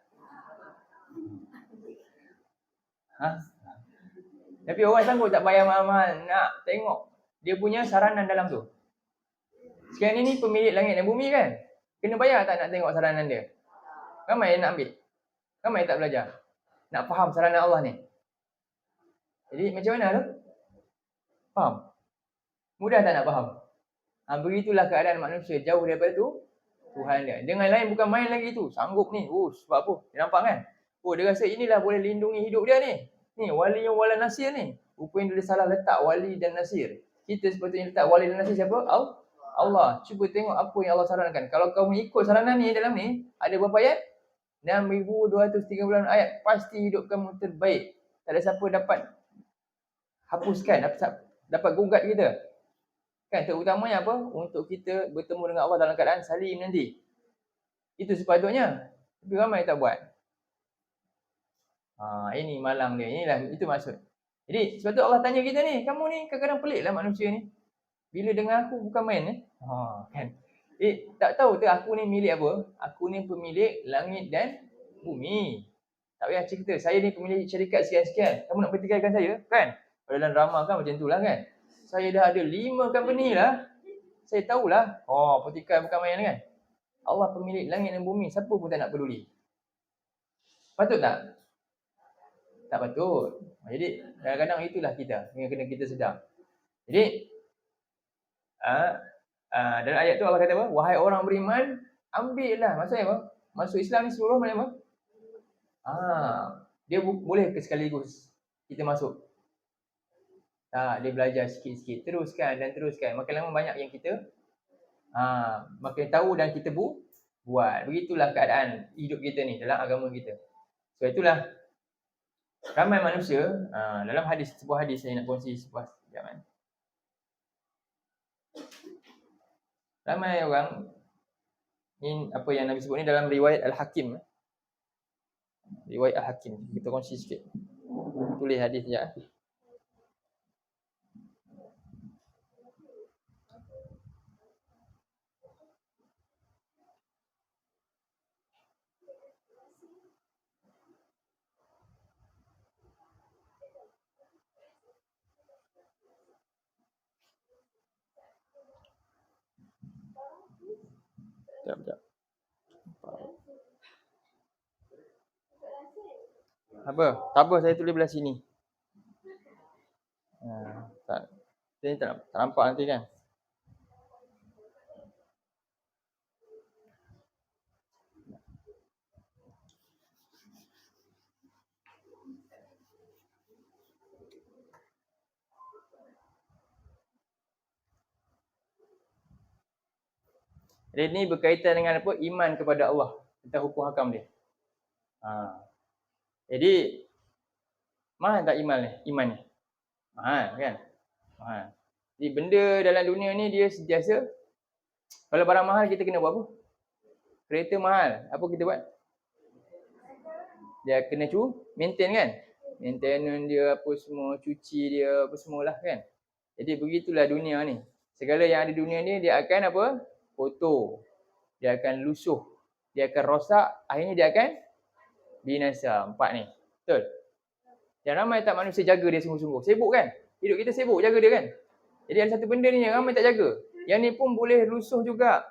S1: Tapi orang sanggup tak bayar mahal-mahal nak tengok dia punya saranan dalam tu. Sekarang ni pemilik langit dan bumi kan. Kena bayar tak nak tengok saranan dia? Ramai yang nak ambil. Ramai tak belajar. Nak faham saranan Allah ni. Jadi macam mana tu? Faham? Mudah tak nak faham? Begitulah keadaan manusia jauh daripada tu Tuhan dia. Dengan lain bukan main lagi tu. Sanggup ni. Sebab apa? Dia nampak kan? Dia rasa inilah boleh lindungi hidup dia ni. Ni wali yang wala nasir ni. Rupanya dia salah letak wali dan nasir. Kita sepatutnya letak wali dan nasir siapa? Allah. Cuba tengok apa yang Allah sarankan. Kalau kamu ikut saranan ni dalam ni, ada berapa ayat? 6,236 ayat. Pasti hidup kamu terbaik. Tak ada siapa dapat hapuskan, dapat gugat kita. Kan terutamanya apa? Untuk kita bertemu dengan Allah dalam keadaan salim nanti. Itu sepatutnya. Tapi ramai tak buat. Ini malang dia. Inilah itu maksud. Jadi sebab tu Allah tanya kita ni, kamu ni kadang-kadang peliklah manusia ni. Bila dengar aku bukan main kan. Tak tahu ke aku ni milik apa? Aku ni pemilik langit dan bumi. Tak payah cerita, saya ni pemilik syarikat sekian-sekian. Kamu nak pertikaikan saya? Kan? Dalam drama kan macam itulah kan. Saya dah ada 5 company lah. Saya tahulah. Pertikaian bukan main kan. Allah pemilik langit dan bumi. Siapa pun tak nak peduli. Patut tak? Tak patut. Jadi kadang-kadang itulah kita yang kena kita sedar. Jadi dalam ayat tu Allah kata apa? Wahai orang beriman, ambillah. Maksudnya apa? Masuk Islam ni seluruh mana apa? Dia boleh ke sekaligus kita masuk? Tak, dia belajar sikit-sikit. Teruskan dan teruskan. Makin lama banyak yang kita makin tahu dan kita buat. Begitulah keadaan hidup kita ni dalam agama kita. So itulah ramai manusia dalam sebuah hadis saya nak kongsi sebuah zaman. Ramai orang ini apa yang Nabi sebut ni dalam riwayat Al-Hakim. Riwayat Al-Hakim. Kita kongsi sikit. Tulis hadis sekejap. Sekejap. Apa? Tak apa, saya tulis belah sini. Saya tak nampak nanti kan. Jadi ini berkaitan dengan apa? Iman kepada Allah. Tentang hukum hakam dia. Jadi mahal tak iman ni? Mahal kan? Mahal. Jadi benda dalam dunia ni dia sentiasa, kalau barang mahal kita kena buat apa? Kereta mahal, apa kita buat? Dia kena maintain kan? Maintenance dia apa semua, cuci dia apa semualah kan? Jadi begitulah dunia ni. Segala yang ada di dunia ni dia akan apa? Kotor. Dia akan lusuh. Dia akan rosak. Akhirnya dia akan binasa. 4 ni. Betul? Dan ramai tak manusia jaga dia sungguh-sungguh. Sibuk kan? Hidup kita sibuk jaga dia kan? Jadi ada satu benda ni yang ramai tak jaga. Yang ni pun boleh lusuh juga.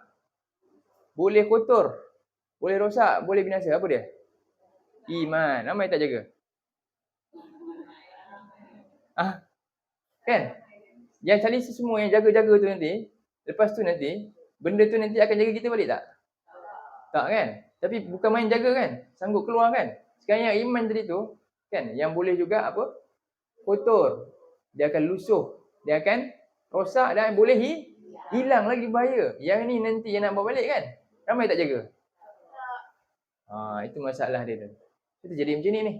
S1: Boleh kotor. Boleh rosak. Boleh binasa. Apa dia? Iman. Ramai tak jaga. Kan? Yang tadi semua yang jaga-jaga tu nanti, lepas tu nanti, benda tu nanti akan jaga kita balik tak? Tak kan? Tapi bukan main jaga kan? Sanggup keluar kan? Sekarang yang iman tadi tu, kan? Yang boleh juga apa? Kotor. Dia akan lusuh. Dia akan rosak dan boleh hilang lagi bahaya. Yang ni nanti yang nak bawa balik kan? Ramai tak jaga? Itu masalah dia tu. Itu jadi macam ni.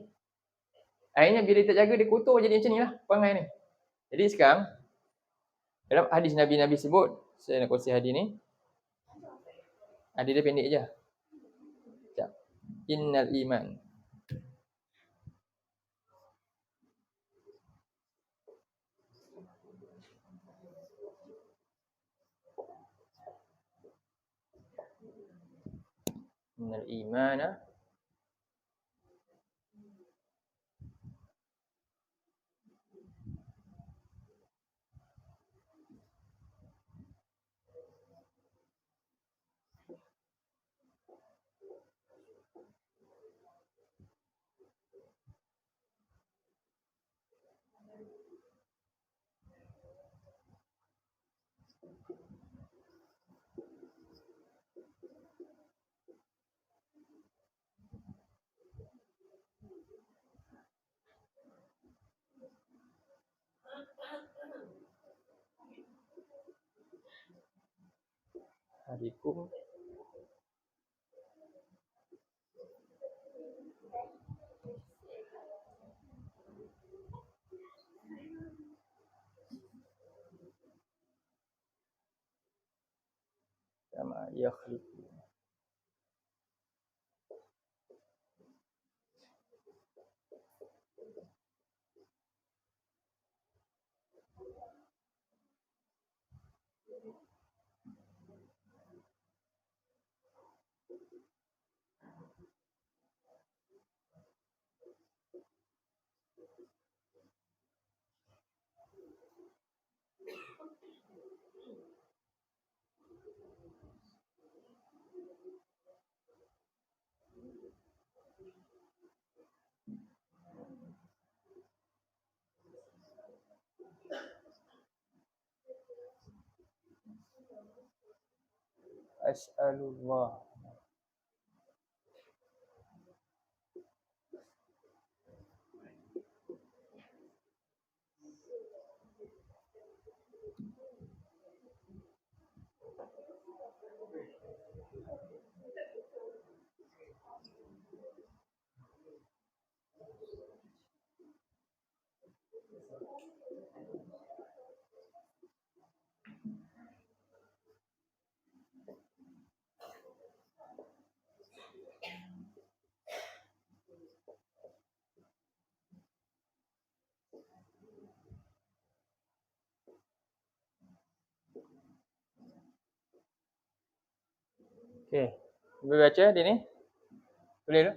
S1: Akhirnya bila dia tak jaga, dia kotor jadi macam ni lah. Perangai ni. Jadi sekarang, dalam hadis Nabi sebut, saya nak kongsi hadis ni. Hadis dia pendek je. Sekejap. Innal iman. Innal imana hadikum kama yakhluqu. As'alullah. Okey. Boleh baca dia ni? Boleh tak?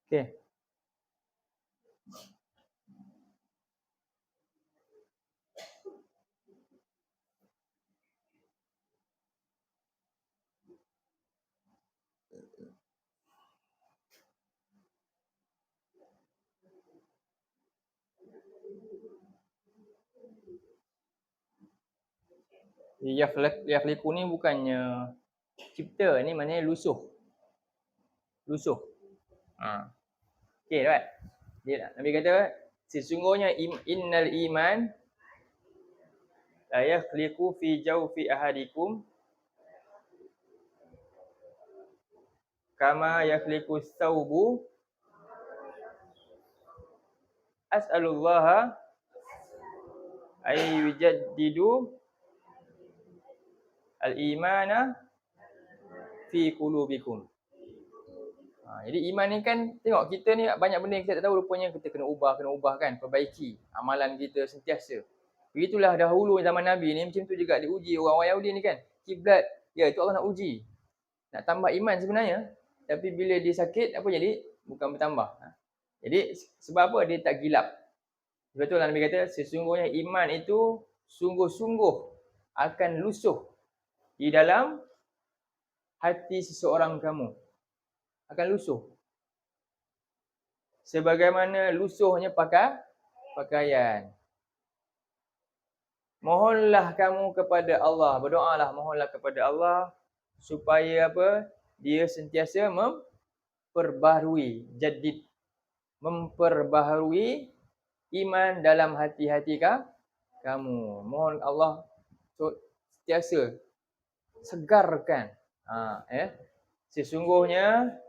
S1: Okey. Yakhliqu ni bukannya cipta, ni maknanya lusuh. Lusuh. Ha. Okey, dapat. Dia Nabi kata sesungguhnya innal iman la yakhliqu fi jawfi ahadikum kama yakhliqu thawbu as'alullaha ay yujaddidu al-imana fi qulubikum. Jadi iman ni kan, tengok kita ni banyak benda yang kita tak tahu, rupanya kita kena ubah kan, perbaiki amalan kita sentiasa. Begitulah dahulu zaman Nabi ni macam tu juga diuji orang-orang Yahudi ni kan. Kiblat, ya itu Allah nak uji. Nak tambah iman sebenarnya, tapi bila dia sakit apa jadi? Bukan bertambah. Jadi sebab apa dia tak gilap? Betul lah Nabi kata sesungguhnya iman itu sungguh-sungguh akan lusuh di dalam hati seseorang kamu. Akan lusuh. Sebagaimana lusuhnya pakaian. Mohonlah kamu kepada Allah, berdoalah, mohonlah kepada Allah supaya apa? Dia sentiasa memperbaharui, jadid, memperbaharui iman dalam hati-hati kamu. Mohon Allah sentiasa segarkan. Sesungguhnya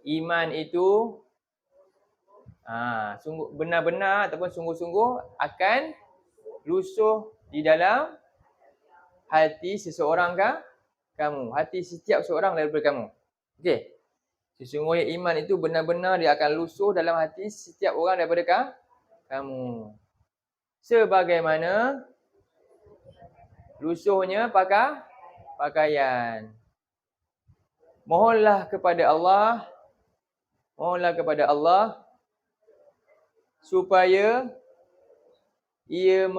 S1: iman itu sungguh benar-benar ataupun sungguh-sungguh akan lusuh di dalam hati seseorang kamu, hati setiap seorang daripada kamu. Okey. Sesungguhnya iman itu benar-benar dia akan lusuh dalam hati setiap orang daripada kamu. Sebagaimana lusuhnya pakaian. Mohonlah kepada Allah supaya ia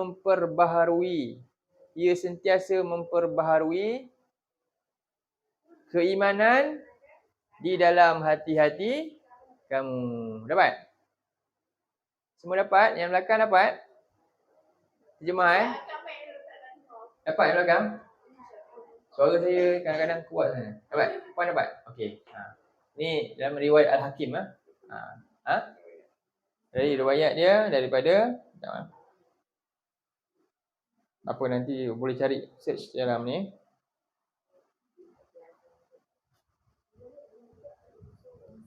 S1: sentiasa memperbaharui keimanan di dalam hati-hati kamu. Dapat? Semua dapat? Yang belakang dapat? Terjemah Dapat yang belakang? Suara saya kadang-kadang kuat sana. Dapat? Puan dapat? Okey. Ni dalam riwayat Al-Hakim Dari riwayat dia daripada apa nanti boleh cari search dalam ni.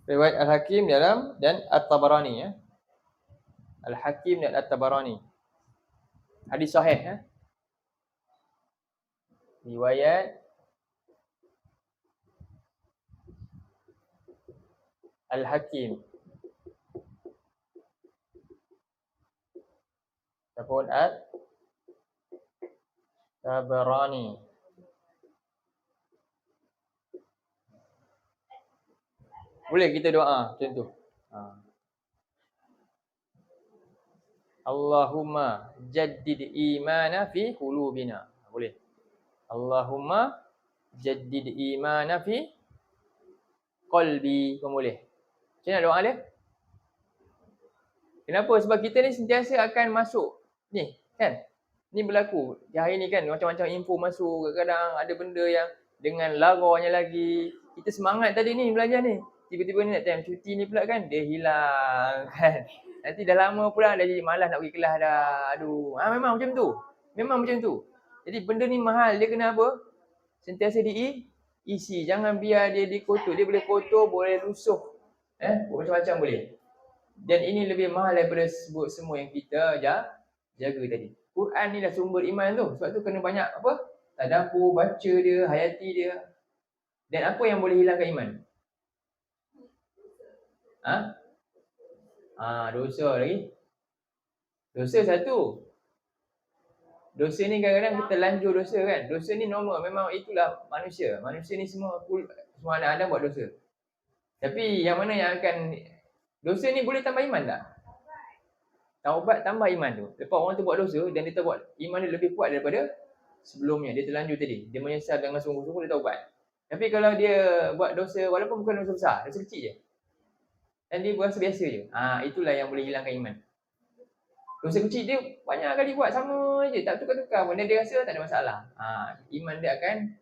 S1: Riwayat Al-Hakim dalam dan At-Tabarani ya. Al-Hakim dan At-Tabarani. Hadis sahih ya. Riwayat Al-Hakim ataupun At-Tabarani. Boleh kita doa macam tu. Allahumma jaddid imana fi qulubina. Boleh. Allahumma jaddid imana fi qalbi. Pun boleh. Macam mana doa dia? Kenapa? Sebab kita ni sentiasa akan masuk. Ni kan? Ni berlaku. Hari ni kan macam-macam info masuk. Kadang-kadang ada benda yang dengan laranya lagi. Kita semangat tadi ni belajar ni. Tiba-tiba ni nak time cuti ni pula kan, dia hilang kan. Nanti dah lama pula dah jadi malas nak pergi kelas dah. Aduh. Memang macam tu. Memang macam tu. Jadi benda ni mahal. Dia kena apa? Sentiasa diisi. Jangan biar dia dikotor. Dia boleh kotor, boleh lusuh. Macam-macam boleh. Dan ini lebih mahal daripada sebut semua yang kita jaga tadi. Quran ni dah sumber iman tu. Sebab tu kena banyak apa? Tadabbur, baca dia, hayati dia. Dan apa yang boleh hilangkan iman? Dosa lagi. Dosa satu. Dosa ni kadang-kadang kita lanjur dosa kan. Dosa ni normal. Memang itulah manusia. Manusia ni semua anak Adam buat dosa. Tapi yang mana yang akan... Dosa ni boleh tambah iman tak? Taubat tambah iman tu. Lepas orang tu buat dosa dan dia buat iman dia lebih kuat daripada sebelumnya. Dia terlanjur tadi. Dia menyesal dengan sungguh-sungguh, dia taubat. Tapi kalau dia buat dosa, walaupun bukan dosa besar, dosa kecil je. Dan dia berasa biasa je. Itulah yang boleh hilangkan iman. Dosa kecil dia banyak kali buat sama je. Tak tukar-tukar pun. Dan dia rasa tak ada masalah. Iman dia akan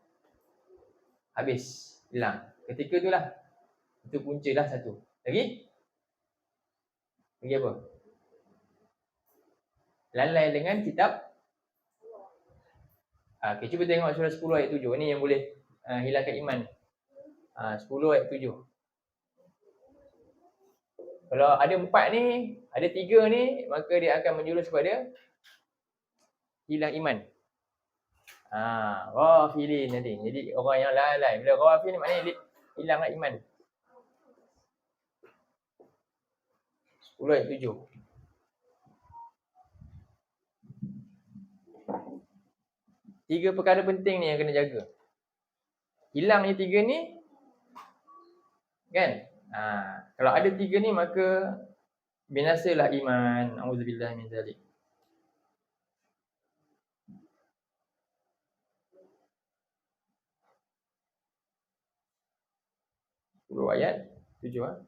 S1: habis. Hilang. Ketika tu lah. Itu punca dah satu. Lagi? Lagi apa? Lalai dengan kitab. Okay, cuba tengok surah 10 ayat 7. Ini yang boleh hilangkan iman. 10 ayat 7. Kalau ada 4 ni, ada 3 ni, maka dia akan menjurus kepada hilang iman. Ghafilin nanti. Jadi orang yang lalai. Bila ghafil ni maknanya hilang iman. 10 ayat 7. Tiga perkara penting ni yang kena jaga. Hilangnya 3 ni, kan? Kalau ada 3 ni maka binasalah iman. Auzubillah min zalik. Ayat 7.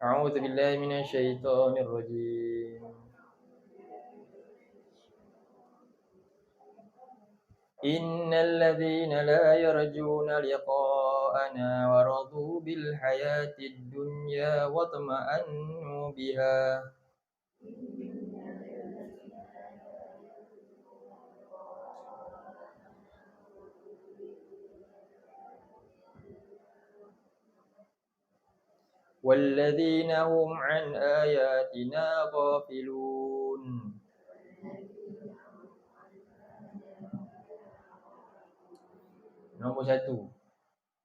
S1: A'udzubillahi minasyaitonir rajim. Innal ladzina la yarjuna liqa'ana wa radu bil hayatid dunya wa tama'annu biha. Walladzina hum an ayatina ghafilun. Nombor 1.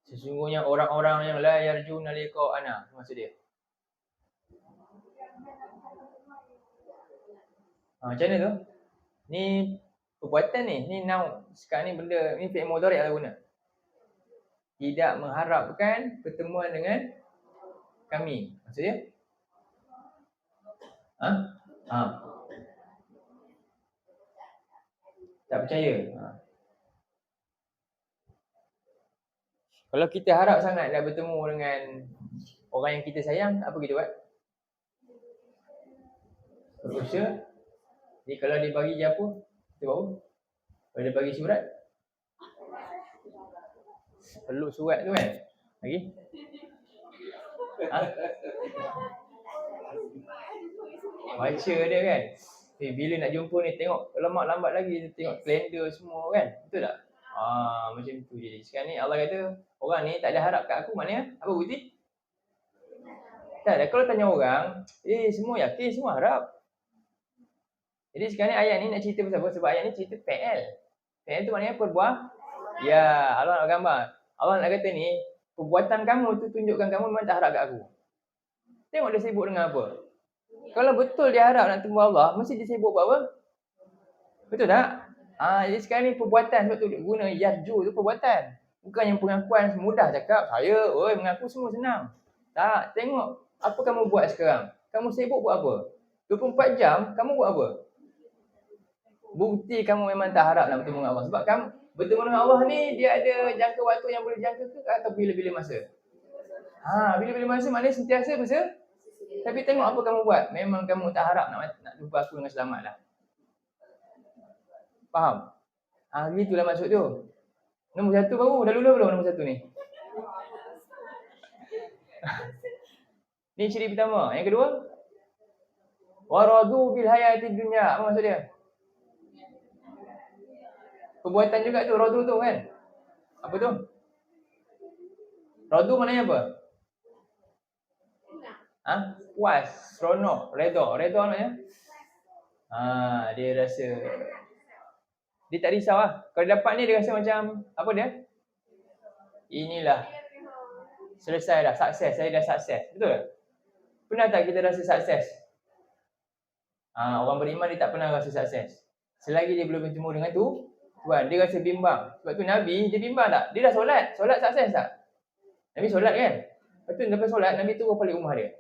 S1: Sesungguhnya orang-orang yang la yarjuna liqa'ana. Maksud dia. Macam mana tu? Ni perbuatan ni. Ni now. Sekarang ni benda. Ni fi'il mudhari' lah guna. Tidak mengharapkan pertemuan dengan kami. Maksud dia? Tak percaya. Kalau kita harap sangat nak bertemu dengan orang yang kita sayang, apa kita buat? Berusaha. Jadi kalau dia bagi je apa? Kita bawa. Kalau dia bagi surat, perlu surat tu kan? Lagi? Baca dia kan? Bila nak jumpa ni, tengok lambat lagi, tengok kalender semua kan? Betul tak? Macam tu jadi. Sekarang ni Allah kata orang ni tak ada harap kat aku, maknanya apa bukti? Tak ada. Kalau tanya orang, semua yakin, semua harap. Jadi sekarang ni ayat ni nak cerita pasal apa? Sebab ayat ni cerita PL. PL tu maknanya perbuah. Ya, Allah nak gambar. Allah nak kata ni, perbuatan kamu tu tunjukkan kamu memang tak harap kat aku. Tengok dia sibuk dengan apa. Kalau betul dia harap nak temu Allah, mesti dia sibuk buat apa? Betul tak? Jadi sekarang ni perbuatan, sebab tu dia guna yarju tu perbuatan. Bukan yang pengakuan mudah cakap, saya, mengaku semua senang. Tak, tengok apa kamu buat sekarang. Kamu sibuk buat apa? 24 jam, kamu buat apa? Bukti kamu memang tak harap nak bertemu dengan Allah. Sebab kamu bertemu dengan Allah ni, dia ada jangka waktu yang boleh jangka ke atau bila-bila masa? Bila-bila masa maknanya sentiasa bersama. Tapi tengok apa kamu buat. Memang kamu tak harap nak jumpa aku dengan selamat lah. Faham? Gitulah maksud tu. Nombor 1 baru. Dah lulus belum nombor 1 ni? Ni ciri pertama. Yang kedua, waradu bil hayati dunya. Apa maksud dia? Perbuatan juga tu, radu tu kan? Apa tu? Radu maknanya apa? Puas, seronok, redha. Redha maknanya? Dia rasa, dia tak risau lah. Kalau dapat ni dia rasa macam, apa dia? Inilah, selesai dah, sukses. Saya dah sukses. Betul tak? Pernah tak kita rasa sukses? Orang beriman dia tak pernah rasa sukses. Selagi dia belum bertemu dengan Tuhan, dia rasa bimbang. Sebab tu Nabi, dia bimbang tak? Dia dah solat. Solat sukses tak? Nabi solat kan? Lepas tu lepas solat, Nabi turun balik rumah dia.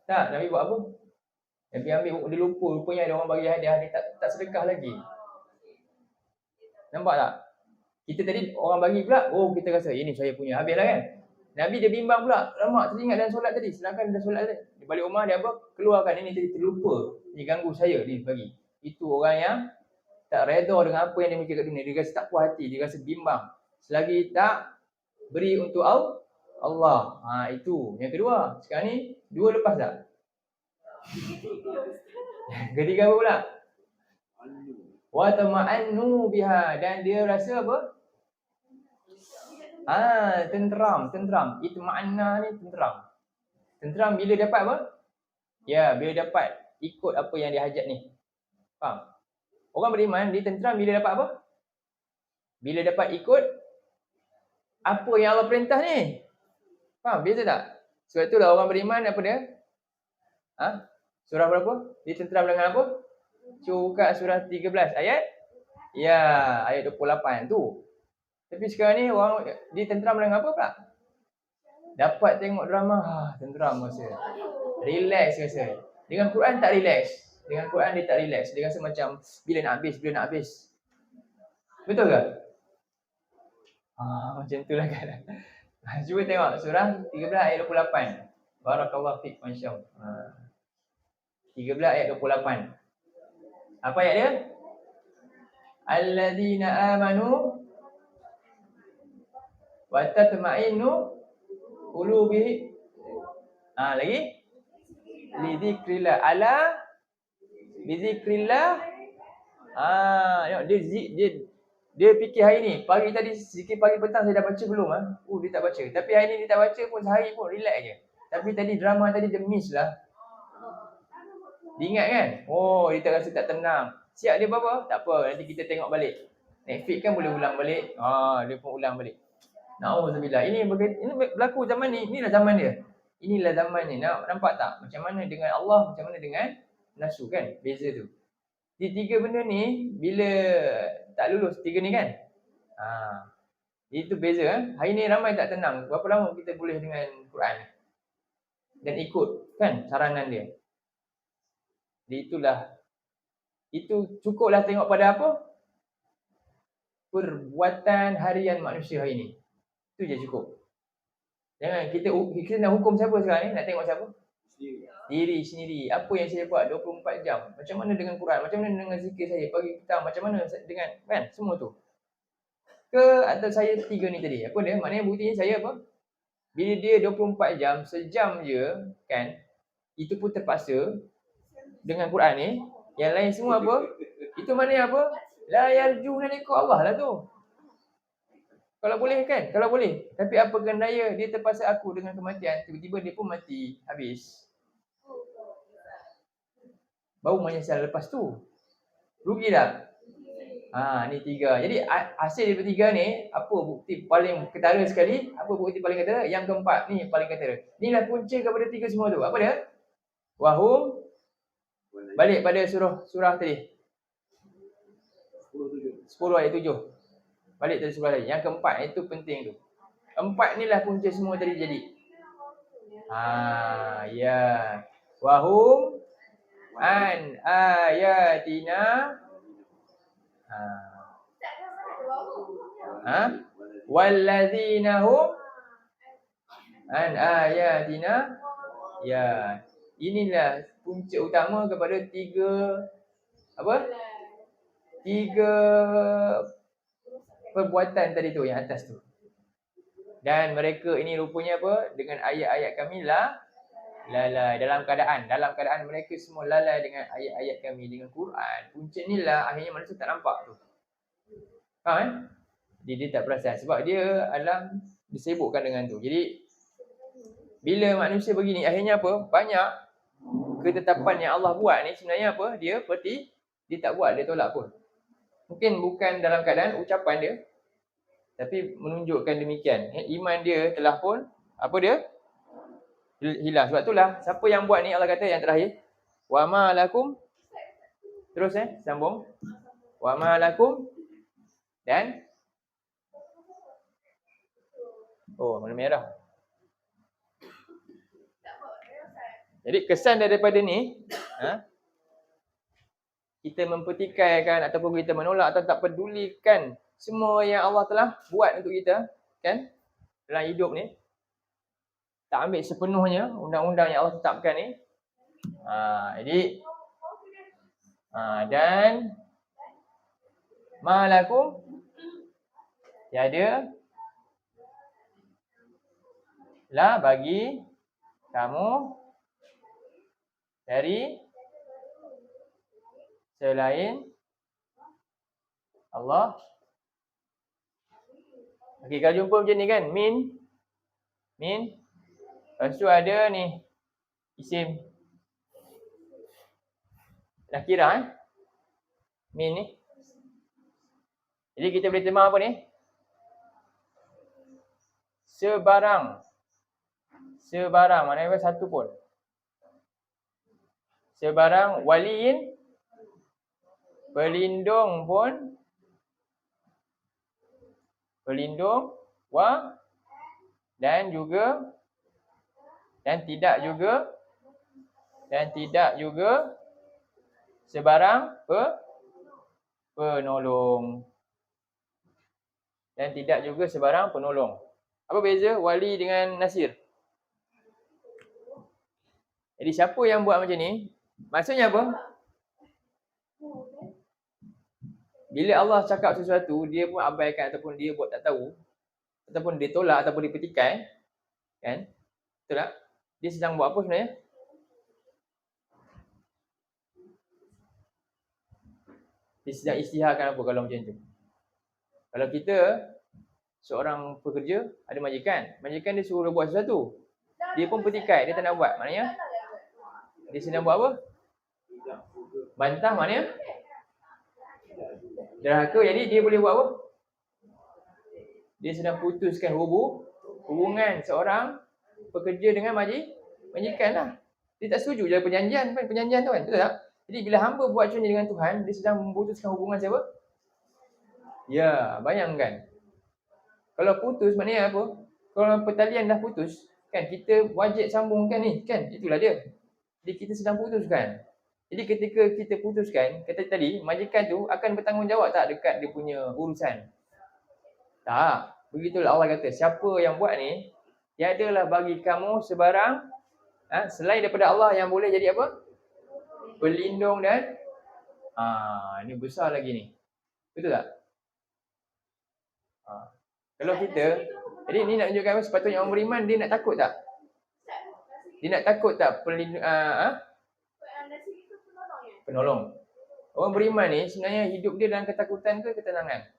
S1: Tak, Nabi buat apa? Nabi ambil, dia lupa. Rupanya ada orang bagi hadiah, dia tak sedekah lagi. Nampak tak? Kita tadi orang bagi pula, kita rasa, ini saya punya. Habislah kan? Nabi dia bimbang pula. Lama teringat dalam solat tadi. Sedangkan dia solat tadi. Dia balik rumah, dia apa? Keluarkan ini tadi terlupa. Dia ganggu saya, dia bagi. Itu orang yang tak redha dengan apa yang dia mikir kat dunia. Dia rasa tak puas hati, dia rasa bimbang. Selagi tak beri untuk Allah. Itu. Yang kedua. Sekarang ni, 2 lepas tak? Ketiga apa pula? Wa tama'annu biha. Dan dia rasa apa? Tenteram. Itu makna ni tenteram. Tenteram bila dapat apa? Ya, bila dapat ikut apa yang dia hajat ni. Faham? Orang beriman dia tenteram bila dapat apa? Bila dapat ikut apa yang Allah perintah ni. Faham? Biasa tak? Sebab itulah orang beriman apa dia? Surah berapa? Dia tenteram dengan apa? Buka surah 13 ayat? Ya, ayat 28 tu. Tapi sekarang ni orang dia tenteram dengan apa pula? Dapat tengok drama, tenteram rasa. Relax rasa. Dengan Quran tak relax. Dengan Quran dia tak relax. Dia rasa macam bila nak habis. Betul ke? Macam itulah kan. Cuba tengok surah 13 ayat 28. Barakallahu fiik masyaallah. 13 ayat 28. Apa ayat dia? Alladzina amanu wa tatma'innu qulubi. Lagi? Li dzikrillah. Ala bi dzikrillah. Dia fikir hari ni, pagi tadi sikit pagi petang saya dah baca belum dia tak baca. Tapi hari ni dia tak baca pun, sehari pun relax je. Tapi tadi drama tadi dia miss lah. Dia ingat kan? Dia tak rasa tak tenang. Siap dia apa? Tak apa, nanti kita tengok balik. Netflix kan boleh ulang balik. Dia pun ulang balik. Na'udzubillah. Ini berlaku zaman ni. Inilah zaman dia. Inilah zaman ni. Nampak tak? Macam mana dengan Allah, macam mana dengan nafsu kan? Beza tu. Di 3 benda ni, bila tak lulus 3 ni kan? Itu beza kan? Hari ni ramai tak tenang. Berapa lama kita boleh dengan Quran? Dan ikut kan saranan dia. Itu cukuplah tengok pada apa? Perbuatan harian manusia hari ni. Itu je cukup. Jangan kita nak hukum siapa sekarang ni? Nak tengok siapa? Diri sendiri. Apa yang saya buat 24 jam? Macam mana dengan Quran? Macam mana dengan zikir saya pagi petang? Macam mana dengan kan semua tu? Ke atau saya 3 ni tadi? Apa dia? Maknanya buktinya saya apa? Bila dia 24 jam, sejam je kan? Itu pun terpaksa dengan Quran ni. Yang lain semua apa? Itu maknanya apa? La yarjuna liqa Allah lah tu. Kalau boleh kan? Kalau boleh. Tapi apa daya dia terpaksa aku dengan kematian, tiba-tiba dia pun mati, habis. Baru menyesal lepas tu. Rugi tak? Ni 3. Jadi hasil daripada 3 ni, apa bukti paling ketara sekali? Apa bukti paling ketara? Yang keempat ni paling ketara. Inilah punca kepada 3 semua tu. Apa dia? Wahum. Balik pada surah tadi. 10 ayat 7. Balik dari surah tadi. Yang keempat, itu penting tu. 4 ni lah punca semua tadi jadi. Ya. Wahum an ayatina walladzina hum an ayatina. Ya. Inilah punca utama kepada 3 perbuatan tadi tu yang atas tu. Dan mereka ini rupanya apa? Dengan ayat-ayat kami lalai. Dalam keadaan mereka semua lalai dengan ayat-ayat kami, dengan Quran. Punca inilah akhirnya manusia tak nampak tu. Faham kan? Dia tak perasan sebab dia disibukkan dengan tu. Jadi bila manusia begini, akhirnya apa? Banyak ketetapan yang Allah buat ni sebenarnya apa? Dia tak buat, dia tolak pun. Mungkin bukan dalam keadaan ucapan dia, tapi menunjukkan demikian. Iman dia telah pun apa dia? Hilang. Sebab itulah siapa yang buat ni, Allah kata yang terakhir, wa ma lakum, terus sambung, wa ma lakum, dan warna merah. Jadi kesan daripada ni, kita mempertikaikan ataupun kita menolak atau tak pedulikan semua yang Allah telah buat untuk kita, kan, dalam hidup ni. Tak ambil sepenuhnya undang-undang yang Allah tetapkan ni. Jadi dan malakum, tiada lah bagi kamu dari selain Allah. Okey, kalau jumpa macam ni kan, min. Lepas tu ada ni isim nakirah min ni. Jadi kita boleh terjemah apa ni? Sebarang maknanya satu pun. Sebarang waliin, pelindung pun, pelindung wa, dan tidak juga sebarang penolong. Dan tidak juga sebarang penolong. Apa beza wali dengan nasir? Jadi siapa yang buat macam ni? Maksudnya apa? Bila Allah cakap sesuatu, dia pun abaikan ataupun dia buat tak tahu, ataupun dia tolak ataupun dia petikai, kan? Betul tak? Dia sedang buat apa sebenarnya? Dia sedang isytiharkan apa kalau macam tu? Kalau kita seorang pekerja, ada majikan dia suruh buat sesuatu, dia pun petikai, dia tak nak buat, maknanya dia sedang buat apa? Bantah, maknanya derhaka. Jadi dia boleh buat apa? Dia sedang putuskan hubungan seorang pekerja dengan majikan lah. Dia tak setuju je perjanjian tu kan, betul tak? Jadi bila hamba buat macam ni dengan Tuhan, dia sedang memutuskan hubungan siapa? Ya, bayangkan. Kalau putus maknanya apa? Kalau pertalian dah putus, kan, kita wajib sambungkan ni, kan? Itulah dia. Jadi kita sedang putuskan. Jadi ketika kita putuskan, kata tadi, majikan tu akan bertanggungjawab tak dekat dia punya urusan? Tak. Begitulah Allah kata, siapa yang buat ni, tiadalah bagi kamu sebarang selain daripada Allah yang boleh jadi apa? Pelindung dan ini besar lagi ni. Betul tak? Kalau kita, jadi ni nak tunjukkan apa? Sepatutnya orang beriman dia nak takut tak? Dia nak takut tak penolong? Orang beriman ni sebenarnya hidup dia dalam ketakutan ke ketenangan?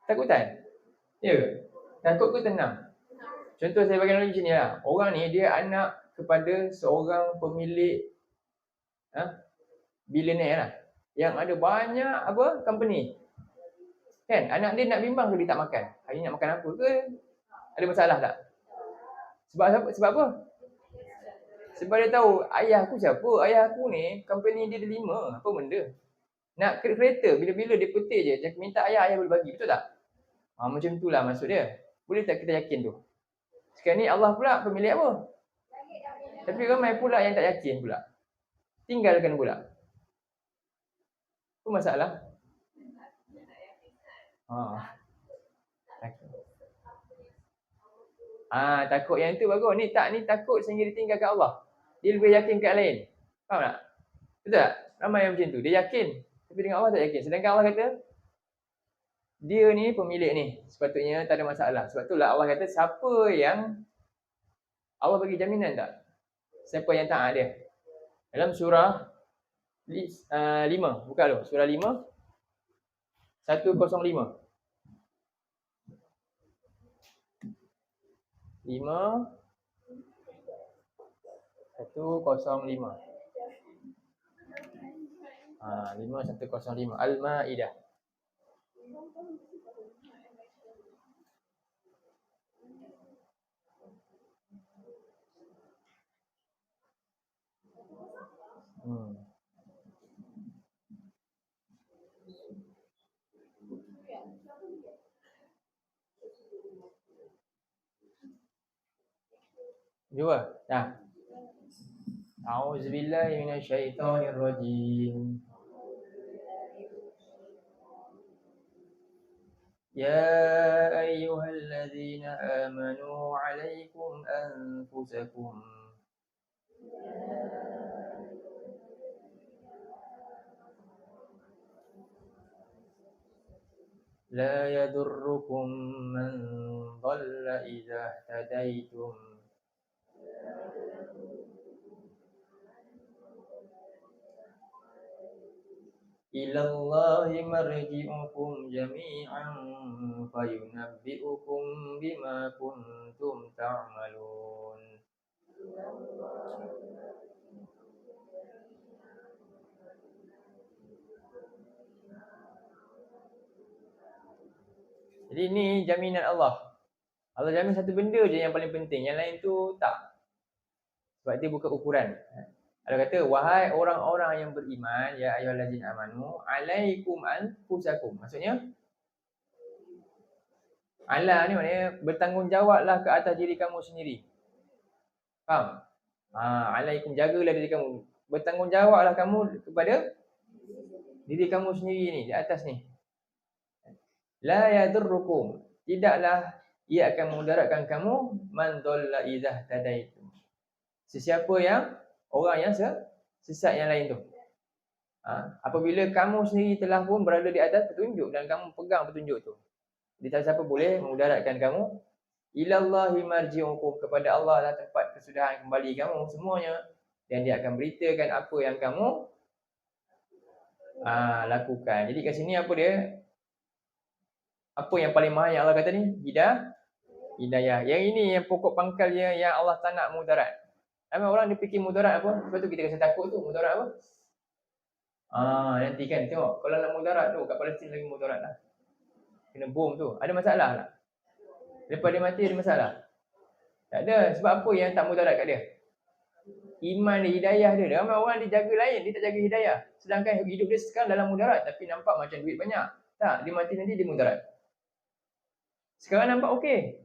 S1: Takutan? Ya ke? Takut ke tenang? Contoh saya bagi analogi macam ni lah. Orang ni dia anak kepada seorang pemilik billionaire lah. Yang ada banyak company. Kan? Anak dia nak bimbang ke dia tak makan? Hari ni nak makan apa ke? Ada masalah tak? Sebab apa? Sebab dia tahu ayah aku siapa? Ayah aku ni company dia ada 5. Apa benda? Nak kereta bila-bila dia petik je. Dia minta ayah boleh bagi. Betul tak? Macam itulah maksud dia. Boleh tak kita yakin tu? Sekarang ni Allah pula pemilik apa? Tapi ramai pula yang tak yakin pula. Tinggalkan pula. Apa masalah? Takut yang tu bagus. Ni takut sehingga dia tinggalkan Allah. Dia lebih yakin kat lain. Faham tak? Betul tak? Ramai yang macam tu. Dia yakin. Tapi dengan Allah tak yakin. Sedangkan Allah kata, dia ni pemilik ni. Sepatutnya tak ada masalah. Sebab itulah Allah kata, siapa yang Allah bagi jaminan tak? Siapa yang taat dia? Dalam surah 5. Buka dulu. Surah 5. 105. 105. 5105 Al-Maidah. Jua. Dah. A'udzubillahi minasyaitonirrajim. Ya ayyuhalladzina amanu 'alaikum anfusakum. La yadurrukum man dhalla idza ihtadaitum. Ilallahi marji'ukum jami'an fayunabbi'ukum bima kuntum ta'malun. Jadi ni jaminan Allah. Allah jamin satu benda je yang paling penting. Yang lain tu tak. Sebab dia bukan ukuran. Allah kata, wahai orang-orang yang beriman, ya ayyuhallazina amanu, alaikum anfusakum. Maksudnya, Allah ni maknanya bertanggungjawablah ke atas diri kamu sendiri. Faham? Alaikum, jagalah diri kamu. Bertanggungjawablah kamu kepada diri kamu sendiri ni, di atas ni. La yadurrukum. Tidaklah ia akan memudaratkan kamu man dhalla idza tadaitum. Sesiapa yang orang yang sesat yang lain tu. Apabila kamu sendiri telah pun berada di atas petunjuk dan kamu pegang petunjuk tu. Jadi siapa boleh memudaratkan kamu? Ilallahi marji'ukum, kepada Allah lah tempat kesudahan kembali kamu semuanya. Dan dia akan beritakan apa yang kamu lakukan. Jadi kat sini apa dia? Apa yang paling mahal yang Allah kata ni? Hidayah. Yang ini yang pokok pangkalnya yang Allah tak nak mudarat. Ramai orang dia fikir mudarat apa? Sebab tu kita rasa takut tu. Mudarat apa? Nanti kan tengok. Kalau nak mudarat tu kat Palestin lagi mudarat lah. Kena bom tu. Ada masalah tak? Lepas dia mati ada masalah? Tak ada. Sebab apa yang tak mudarat kat dia? Iman dia, hidayah dia. Ramai orang dia jaga lain. Dia tak jaga hidayah. Sedangkan hidup dia sekarang dalam mudarat. Tapi nampak macam duit banyak. Tak. Dia mati nanti dia mudarat. Sekarang nampak okey.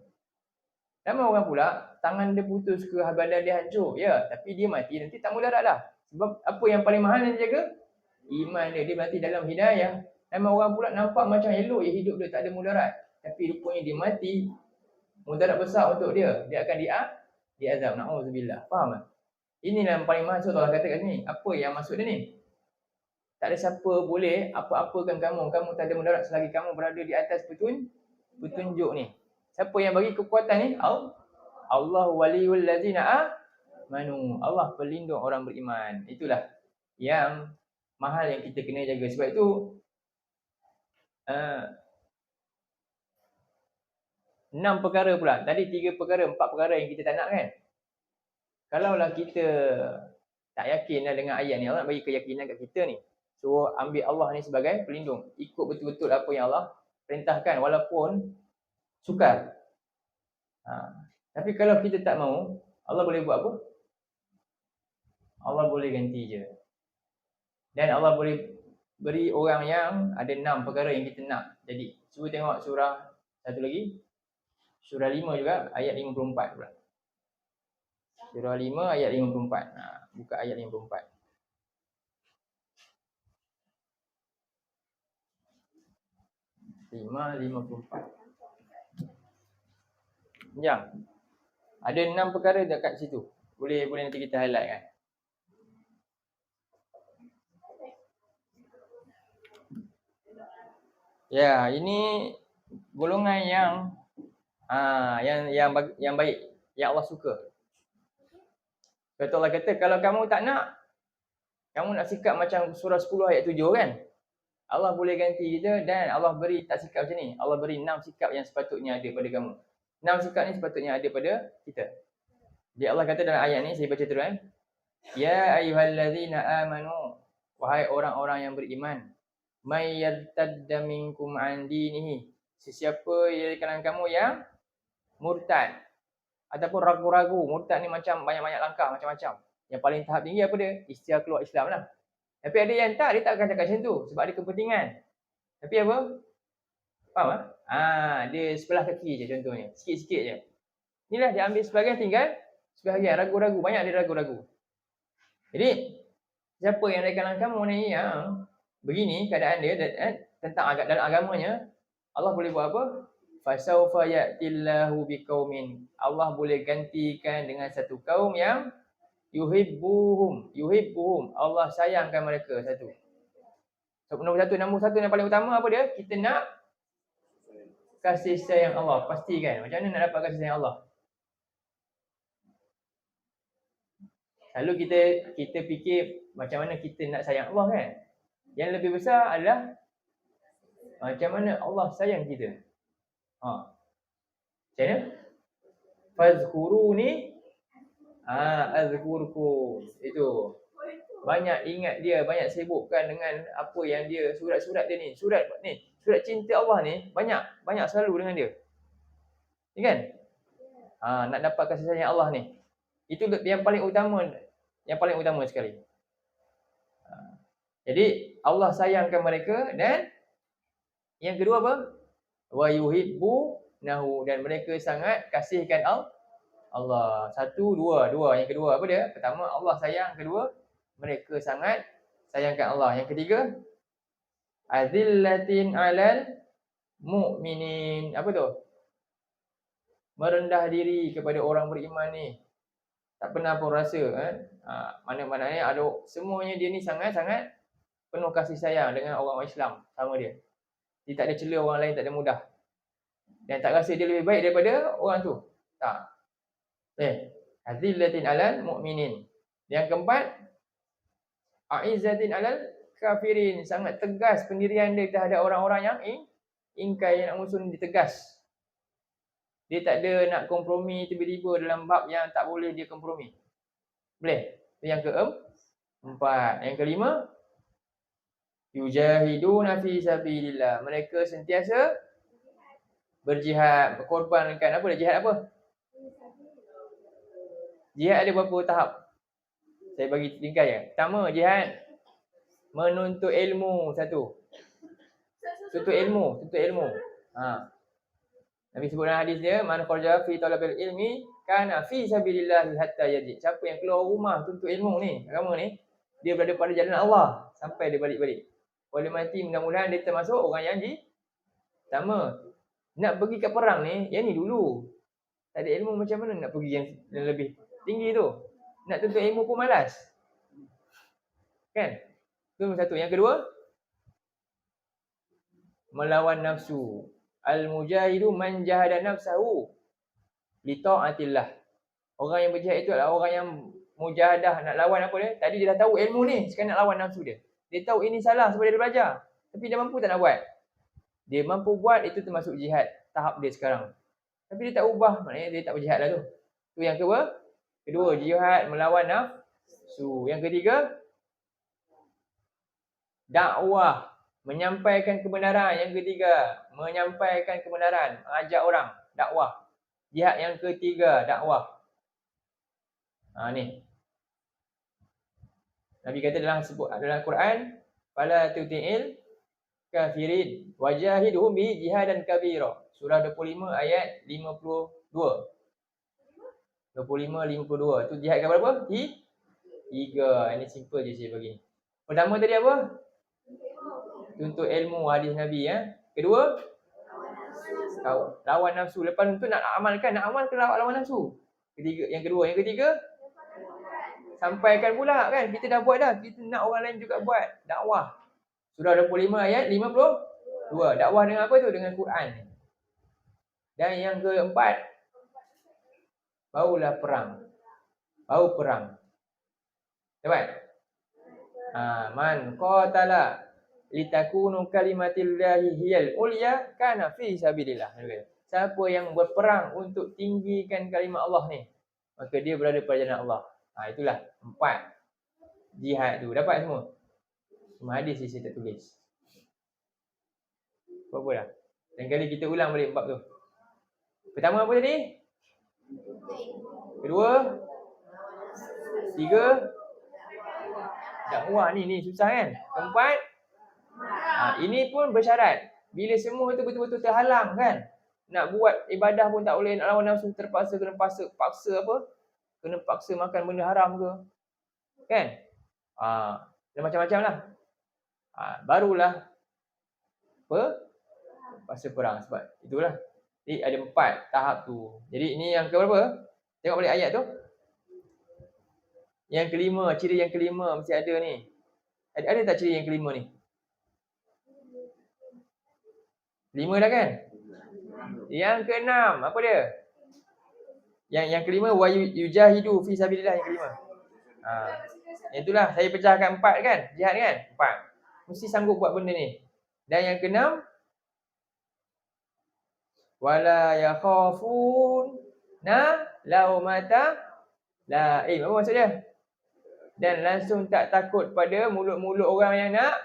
S1: Ramai orang pula tangan dia putus ke, badan dia hancur. Ya, tapi dia mati nanti tak mudarat lah. Sebab apa yang paling mahal yang dia jaga? Iman dia. Dia mati dalam hidayah. Ramai orang pula nampak macam elok je hidup dia, tak ada mudarat. Tapi rupanya dia mati, mudarat besar untuk dia. Dia akan diazab. Na'udzubillah. Faham tak? Inilah yang paling mahal. So Allah kata kat sini. Apa yang maksud dia ni? Tak ada siapa boleh apa-apakan kamu. Kamu tak ada mudarat selagi kamu berada di atas petunjuk ni. Siapa yang bagi kekuatan ni? Allah waliyul ladzina amanu. Allah pelindung orang beriman. Itulah yang mahal yang kita kena jaga. Sebab itu uh, 6 perkara pula. Tadi 3 perkara, 4 perkara yang kita tak nak kan. Kalaulah kita tak yakin dengan ayat ni, Allah nak bagi keyakinan kat kita ni. So ambil Allah ni sebagai pelindung. Ikut betul-betul apa yang Allah perintahkan walaupun sukar. Tapi kalau kita tak mau, Allah boleh buat apa? Allah boleh ganti je. Dan Allah boleh beri orang yang ada 6 perkara yang kita nak. Jadi cuba tengok surah satu lagi. Surah 5 juga ayat 54 pula. Surah 5 ayat 54. Buka ayat 54. Lima 54. Ya. Ada 6 perkara dekat situ. Boleh nanti kita highlight kan. Ya, ini golongan yang baik, yang Allah suka. Kata Allah kata, kalau kamu tak nak, kamu nak sikap macam surah 10 ayat 7 kan? Allah boleh ganti kita dan Allah beri tak sikap macam ni. Allah beri 6 sikap yang sepatutnya ada pada kamu. 6 sikap ni sepatutnya ada pada kita. Jadi Allah kata dalam ayat ni, saya baca terus kan. Ya ayyuhallazina amanu, wahai orang-orang yang beriman, may yartadda minkum an dinihi, sesiapa dari kalangan kamu yang murtad ataupun ragu-ragu. Murtad ni macam banyak-banyak langkah, macam-macam. Yang paling tahap tinggi apa dia? Istilah keluar Islam lah. Tapi ada yang tak, dia tak akan cakap macam tu sebab ada kepentingan. Tapi apa? Faham tak? Dia sebelah kaki je contohnya, sikit-sikit je. Inilah dia ambil sebahagian, tinggal sebahagian ragu-ragu, banyak dia ragu-ragu. Jadi siapa yang dari kalangan kamu ni yang begini keadaan dia tentang dalam agamanya, Allah boleh buat apa? Fasawfa ya'tillahu biqaumin, Allah boleh gantikan dengan satu kaum yang yuhibbuhum, Allah sayangkan mereka. Satu. So, nombor satu yang paling utama apa dia? Kita nak kasih sayang Allah. Pastikan. Macam mana nak dapat kasih sayang Allah? Selalu kita fikir macam mana kita nak sayang Allah kan? Yang lebih besar adalah macam mana Allah sayang kita. Macam mana? Fazkuruni azkurkum. Itu. Banyak ingat dia, banyak sibukkan dengan apa yang dia, surat-surat dia ni. Surat cinta Allah ni banyak selalu dengan dia. Ya kan? Nak dapat kasih sayang Allah ni. Itu yang paling utama sekali. Jadi Allah sayangkan mereka, dan yang kedua apa? Wa yuhibbunahu, dan mereka sangat kasihkan Allah. Satu, dua. Yang kedua apa dia? Pertama Allah sayang, kedua mereka sangat sayangkan Allah. Yang ketiga, azillatin 'alal mu'minin. Apa tu? Merendah diri kepada orang beriman ni. Tak pernah pun rasa mana-mananya ada, semuanya dia ni sangat-sangat penuh kasih sayang dengan orang Islam sama dia. Dia tak ada cela orang lain, tak ada mudah. Dan tak rasa dia lebih baik daripada orang tu. Tak. Azillatin 'alal mu'minin. Yang keempat, a'izzatin 'alal kafirin. Sangat tegas pendirian dia terhadap orang-orang yang ingkar, yang nak musuh ni, dia tegas. Dia tak ada nak kompromi tiba-tiba dalam bab yang tak boleh dia kompromi. Boleh? Yang keempat. Yang kelima, yujahiduna fi sabilillah. Mereka sentiasa berjihad, berkorbankan. Apa dia jihad apa? Jihad ada berapa tahap? Saya bagi ringkas je. Pertama, jihad menuntut ilmu. Satu. Tuntut ilmu. Nabi sebut dalam hadis dia, man kharaja fi talabil ilmi kana fi sabilillah hatta yajid. Siapa yang keluar rumah tuntut ilmu ni, agama ni, dia berada pada jalan Allah sampai dia balik-balik. Boleh mati, mudah-mudahan dia termasuk orang yang pertama nak pergi ke perang ni, yang ni dulu. Tak ada ilmu, macam mana nak pergi yang lebih tinggi tu? Nak tuntut ilmu pun malas. Kan? Itu nombor satu. Yang kedua, melawan nafsu. Al-mujahidu man jahada nafsahu li ta'atillah. Orang yang berjihad itu adalah orang yang mujahadah, nak lawan apa dia? Tadi dia dah tahu ilmu ni, sekarang nak lawan nafsu dia. Dia tahu ini salah sebab dia belajar. Tapi dia mampu tak nak buat? Dia mampu buat, itu termasuk jihad. Tahap dia sekarang. Tapi dia tak ubah, maknanya dia tak berjihad lah tu. Tu yang kedua, jihad melawan nafsu. Yang ketiga, dakwah, menyampaikan kebenaran. Yang ketiga, menyampaikan kebenaran, mengajak orang, dakwah. Jihad yang ketiga, dakwah. Ni. Nabi kata dalam Quran, fala tuti'il kafirin wajahidhum bi jihadan kabira. Surah 25 ayat 52. 25-52. Tu jihad ke berapa? 3. Ini simple je saya bagi. Pertama tadi apa? Tuntut ilmu hadis Nabi ya. Kedua, lawan nafsu. Lepas tu nak amalkan, lawan nafsu. Yang ketiga, sampaikan pula kan. Kita dah buat dah. Kita nak orang lain juga buat. Dakwah. Surah 25 ayat 52. Dakwah dengan apa tu? Dengan Quran. Dan yang keempat, barulah perang. Baru perang. Dapat? Man qatala litakunu kalimatillahi hiyal ulya kana fi sabilillah. Siapa yang berperang untuk tinggikan kalimah Allah ni, maka dia berada pada jalan Allah. Itulah 4 jihad tu. Dapat semua? Semua hadis saya tak tulis. Apa dah? Lain kali kita ulang balik bab tu. Pertama apa tadi? Kedua, 3, dakwah ni susah kan? Keempat, ini pun bersyarat. Bila semua itu betul-betul terhalang kan? Nak buat ibadah pun tak boleh, nak lawan nafsu terpaksa, kena paksa apa? Kena paksa makan benda haram ke? Kan? Dan macam-macam lah. Barulah paksa perang. Sebab itulah. Jadi ada 4 tahap tu. Jadi ini yang ke berapa? Tengok balik ayat tu. Yang kelima, ciri yang kelima mesti ada ni. Ada tak ciri yang kelima ni? 5 dah kan? Yang keenam, apa dia? Yang kelima, wa yujahidu fi sabilillah, yang kelima. Itulah, saya pecahkan 4 kan? Jihad kan? 4. Mesti sanggup buat benda ni. Dan yang keenam, wala yakhafun laumata laim. Apa maksud dia? Dan langsung tak takut pada mulut-mulut orang yang nak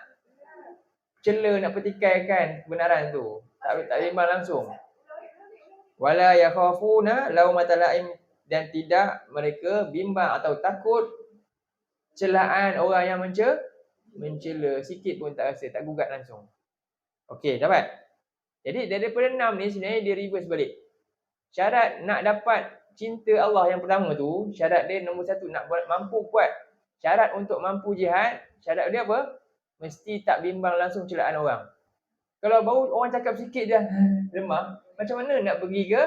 S1: cela, nak petikaikan kebenaran tu. Tak bimbang langsung. Wala yakhafuna laumata laim, dan tidak mereka bimbang atau takut celaan orang yang mencela. Sikit pun tak rasa, tak gugat langsung. Okey, dapat? Jadi daripada 6 ni sebenarnya dia reverse balik. Syarat nak dapat cinta Allah yang pertama tu, syarat dia nombor 1, nak mampu buat. Syarat untuk mampu jihad, syarat dia apa? Mesti tak bimbang langsung celaan orang. Kalau baru orang cakap sikit je lemah, macam mana nak pergi ke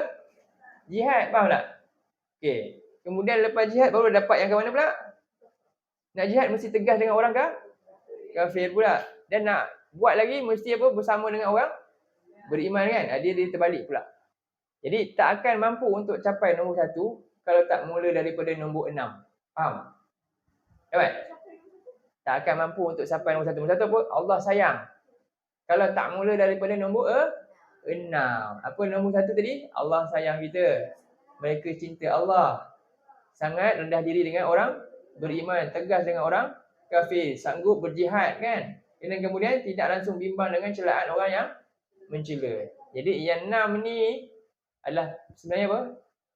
S1: jihad? Faham tak? Okey. Kemudian lepas jihad baru dapat yang ke mana pula? Nak jihad mesti tegas dengan orang kafir pula. Dan nak buat lagi mesti apa? Bersama dengan orang beriman kan? Dia terbalik pula. Jadi tak akan mampu untuk capai nombor 1 kalau tak mula daripada nombor 6. Faham? Dapat? Tak akan mampu untuk sampai nombor 1. Nombor 1 apa? Allah sayang. Kalau tak mula daripada nombor 6. Apa nombor 1 tadi? Allah sayang kita. Mereka cinta Allah. Sangat rendah diri dengan orang beriman. Tegas dengan orang kafir. Sanggup berjihad kan? Dan kemudian tidak langsung bimbang dengan celaan orang yang mencela. Jadi yang 6 ni adalah sebenarnya apa?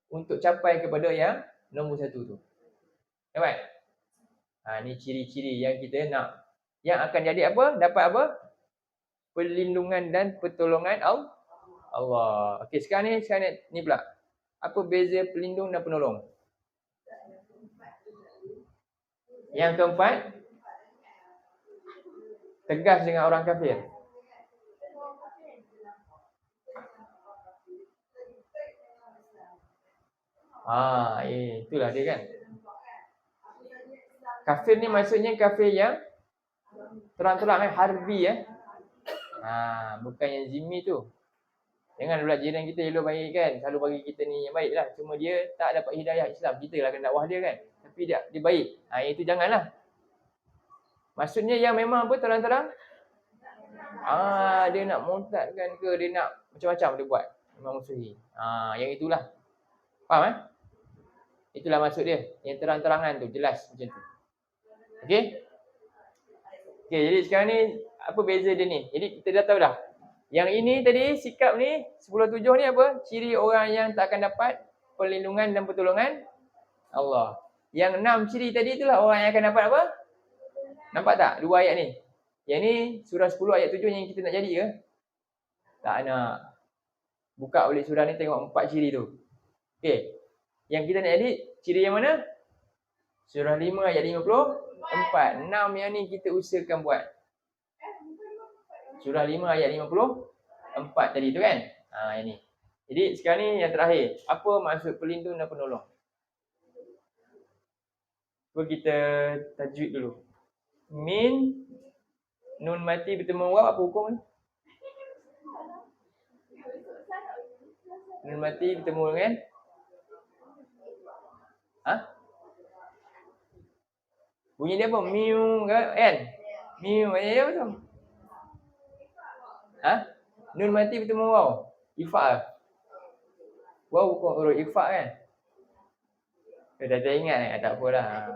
S1: Untuk capai kepada yang nombor 1 tu. Dapat? Ni ciri-ciri yang kita nak. Yang akan jadi apa? Dapat apa? Perlindungan dan pertolongan Allah. Okey, sekarang ni pula. Apa beza pelindung dan penolong? Yang keempat, tegas dengan orang kafir. Itulah dia kan. Kafir ni maksudnya kafir yang terang-terang harbi ya. Bukan yang zimmi tu. Jangan pula jiran kita elok baik kan, selalu bagi kita ni yang baik lah. Cuma dia tak dapat hidayah Islam, kita lah kena dakwah dia kan. Tapi tapi dia baik. Itu janganlah. Maksudnya yang memang apa terang-terang dia nak murtadkan ke, dia nak macam-macam dia buat. Memang musuhi. Yang itulah. Faham Itulah maksud dia. Yang terang-terangan tu, jelas macam tu. Okey? Okey, jadi sekarang ni apa beza dia ni? Jadi kita dah tahu dah. Yang ini tadi sikap ni 10-7 ni apa? Ciri orang yang tak akan dapat perlindungan dan pertolongan Allah. Yang 6 ciri tadi itulah orang yang akan dapat apa? Nampak tak? Dua ayat ni. Yang ni surah 10 ayat 7 yang kita nak jadi ke? Tak nak. Buka balik surah ni tengok 4 ciri tu. Okey. Yang kita nak jadi ciri yang mana? Surah 5 ayat 54. 6 yang ni kita usahakan buat. Surah 5 ayat 54 tadi tu kan? Yang ni. Jadi sekarang ni yang terakhir. Apa maksud pelindung dan penolong? Cuba kita tajwid dulu. Min nun mati bertemu waw, apa hukum ni? Nun mati bertemu dengan bunyi dia apa? Miu kan? Miu dia apa tu? Nun mati bertemu waw. Ifa. Waw bukan huruf ifa kan? Dah tak ingat tak apalah.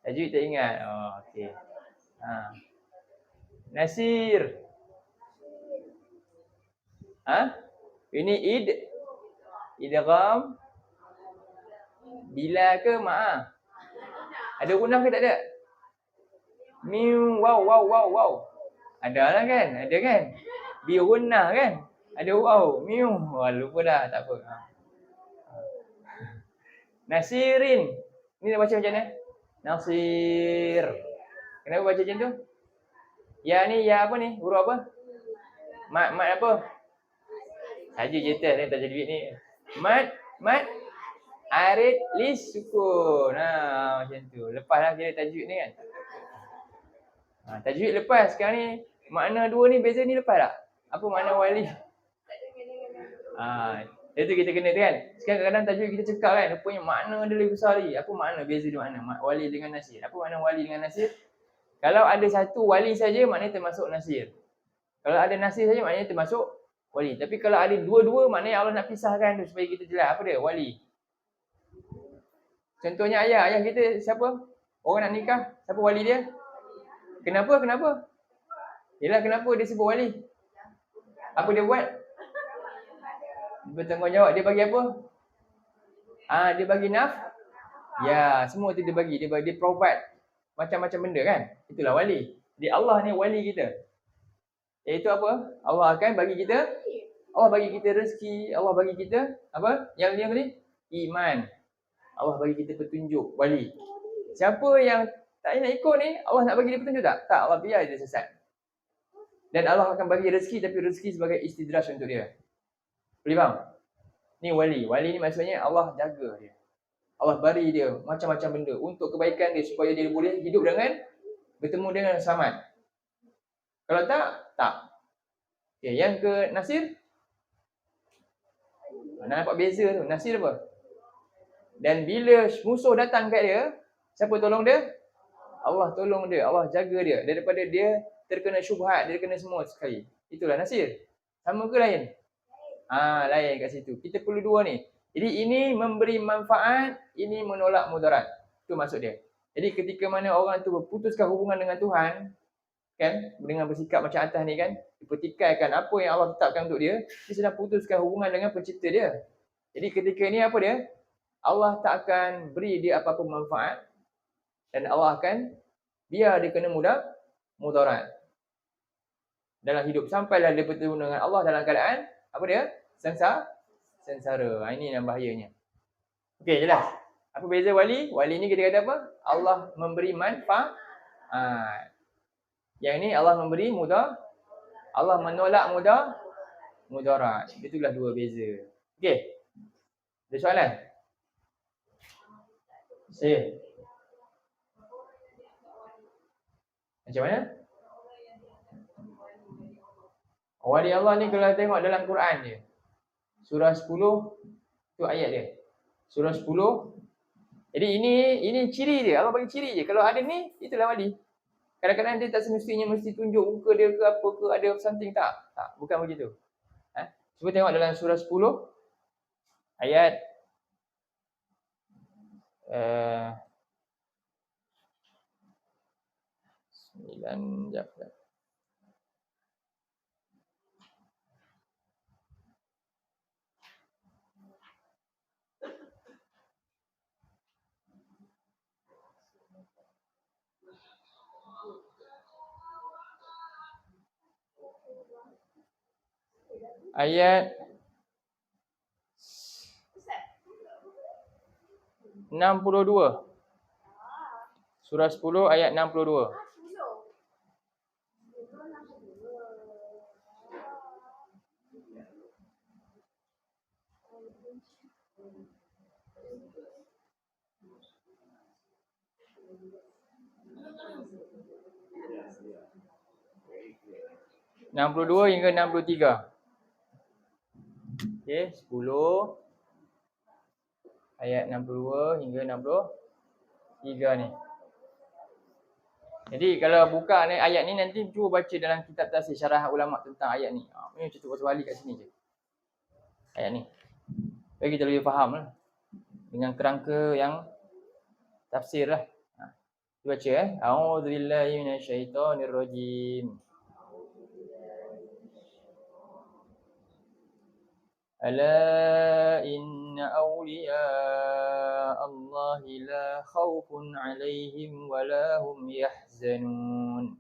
S1: Tajwid tak ingat. Okey. Nasir. Ini idgham bila ke ma'ah? Ada gunah ke tak ada? Miu wow. Ada lah kan? Ada kan? Bi gunah kan? Ada wow, miu. Lupa dah, tak apa. Nasirin. Ni nak baca macam mana? Nasir. Kenapa baca macam tu? Ya ni, ya apa ni? Huruf apa? Mat apa? Saja je test ni tajwid ni. Mat arid lis sukun. Macam tu. Lepaslah kira tajwid ni kan. Tajwid lepas. Sekarang ni makna dua ni beza ni lepas tak? Apa makna wali? Itu kita kena tu kan. Sekarang kadang-kadang tajwid kita cakap kan, rupanya makna dia lebih besar lagi. Apa makna beza dia makna? Wali dengan nasir. Apa makna wali dengan nasir? Kalau ada satu wali saja maknanya termasuk nasir. Kalau ada nasir saja maknanya termasuk wali. Tapi kalau ada dua-dua maknanya Allah nak pisahkan tu supaya kita jelas apa dia? Wali. Contohnya ayah kita siapa? Orang nak nikah, siapa wali dia? Kenapa? Yalah kenapa dia sebut wali? Apa dia buat? Bertanggungjawab. Dia bagi apa? Dia bagi ya, semua tu dia bagi. Dia provide macam-macam benda kan? Itulah wali. Dia Allah ni wali kita. Iaitu apa? Allah akan bagi kita rezeki, Allah bagi kita apa? Yang dia tadi? Iman. Allah bagi kita petunjuk, wali. Siapa yang tak nak ikut ni, Allah nak bagi dia petunjuk tak? Tak, Allah biar dia sesat. Dan Allah akan bagi rezeki, tapi rezeki sebagai istidraj untuk dia. Boleh faham? Ni wali. Wali ni maksudnya Allah jaga dia. Allah beri dia macam-macam benda untuk kebaikan dia supaya dia boleh hidup dengan bertemu dengan selamat. Kalau tak. Okay, yang ke nasir. Nak nampak beza tu. Nasir apa? Dan bila musuh datang kat dia, siapa tolong dia? Allah tolong dia. Allah jaga dia. Daripada dia terkena syubhat, dia terkena semua sekali. Itulah nasir. Sama ke lain? Lain kat situ. Kita perlu dua ni. Jadi ini memberi manfaat, ini menolak mudarat. Itu maksud dia. Jadi ketika mana orang tu berputuskan hubungan dengan Tuhan, kan, dengan bersikap macam atas ni kan, dipertikaikan apa yang Allah tetapkan untuk dia, dia sedang putuskan hubungan dengan pencipta dia. Jadi ketika ni apa dia? Allah tak akan beri dia apa-apa manfaat dan Allah akan biar dia kena mudarat dalam hidup sampailah dia bertemu dengan Allah dalam keadaan apa dia? Sengsara. Ini yang bahayanya. Okey, jelas. Apa beza wali? Wali ni kita kata apa? Allah memberi manfaat. Yang ni Allah memberi Allah menolak mudarat. Itulah dua beza. Okey. Ada soalan? Saya. Macam mana? Wali Allah ni kalau tengok dalam Quran dia. Surah 10 tu ayat dia. Surah 10 Jadi ini ciri dia. Allah bagi ciri je. Kalau ada ni, itulah wali. Kadang-kadang dia tak semestinya mesti tunjuk muka dia ke apa ke, ada something, tak. Tak, bukan begitu. Cuba tengok dalam surah 10 ayat 9, jap. Ayat 62. Surah 10 ayat 62. Enam puluh dua hingga 63. Okey, 10 ayat 62 hingga 63 ni. Jadi kalau buka ni ayat ni, nanti cuba baca dalam kitab tafsir syarah ulama tentang ayat ni. Ini cerita pasal wali kat sini je. Ayat ni. Bagi kita lebih faham lah. Dengan kerangka yang tafsir lah. Baca A'udzubillahi minasyaitonirrajim. Ala inna awliya Allahi la khawfun alaihim wa la hum yahzanun.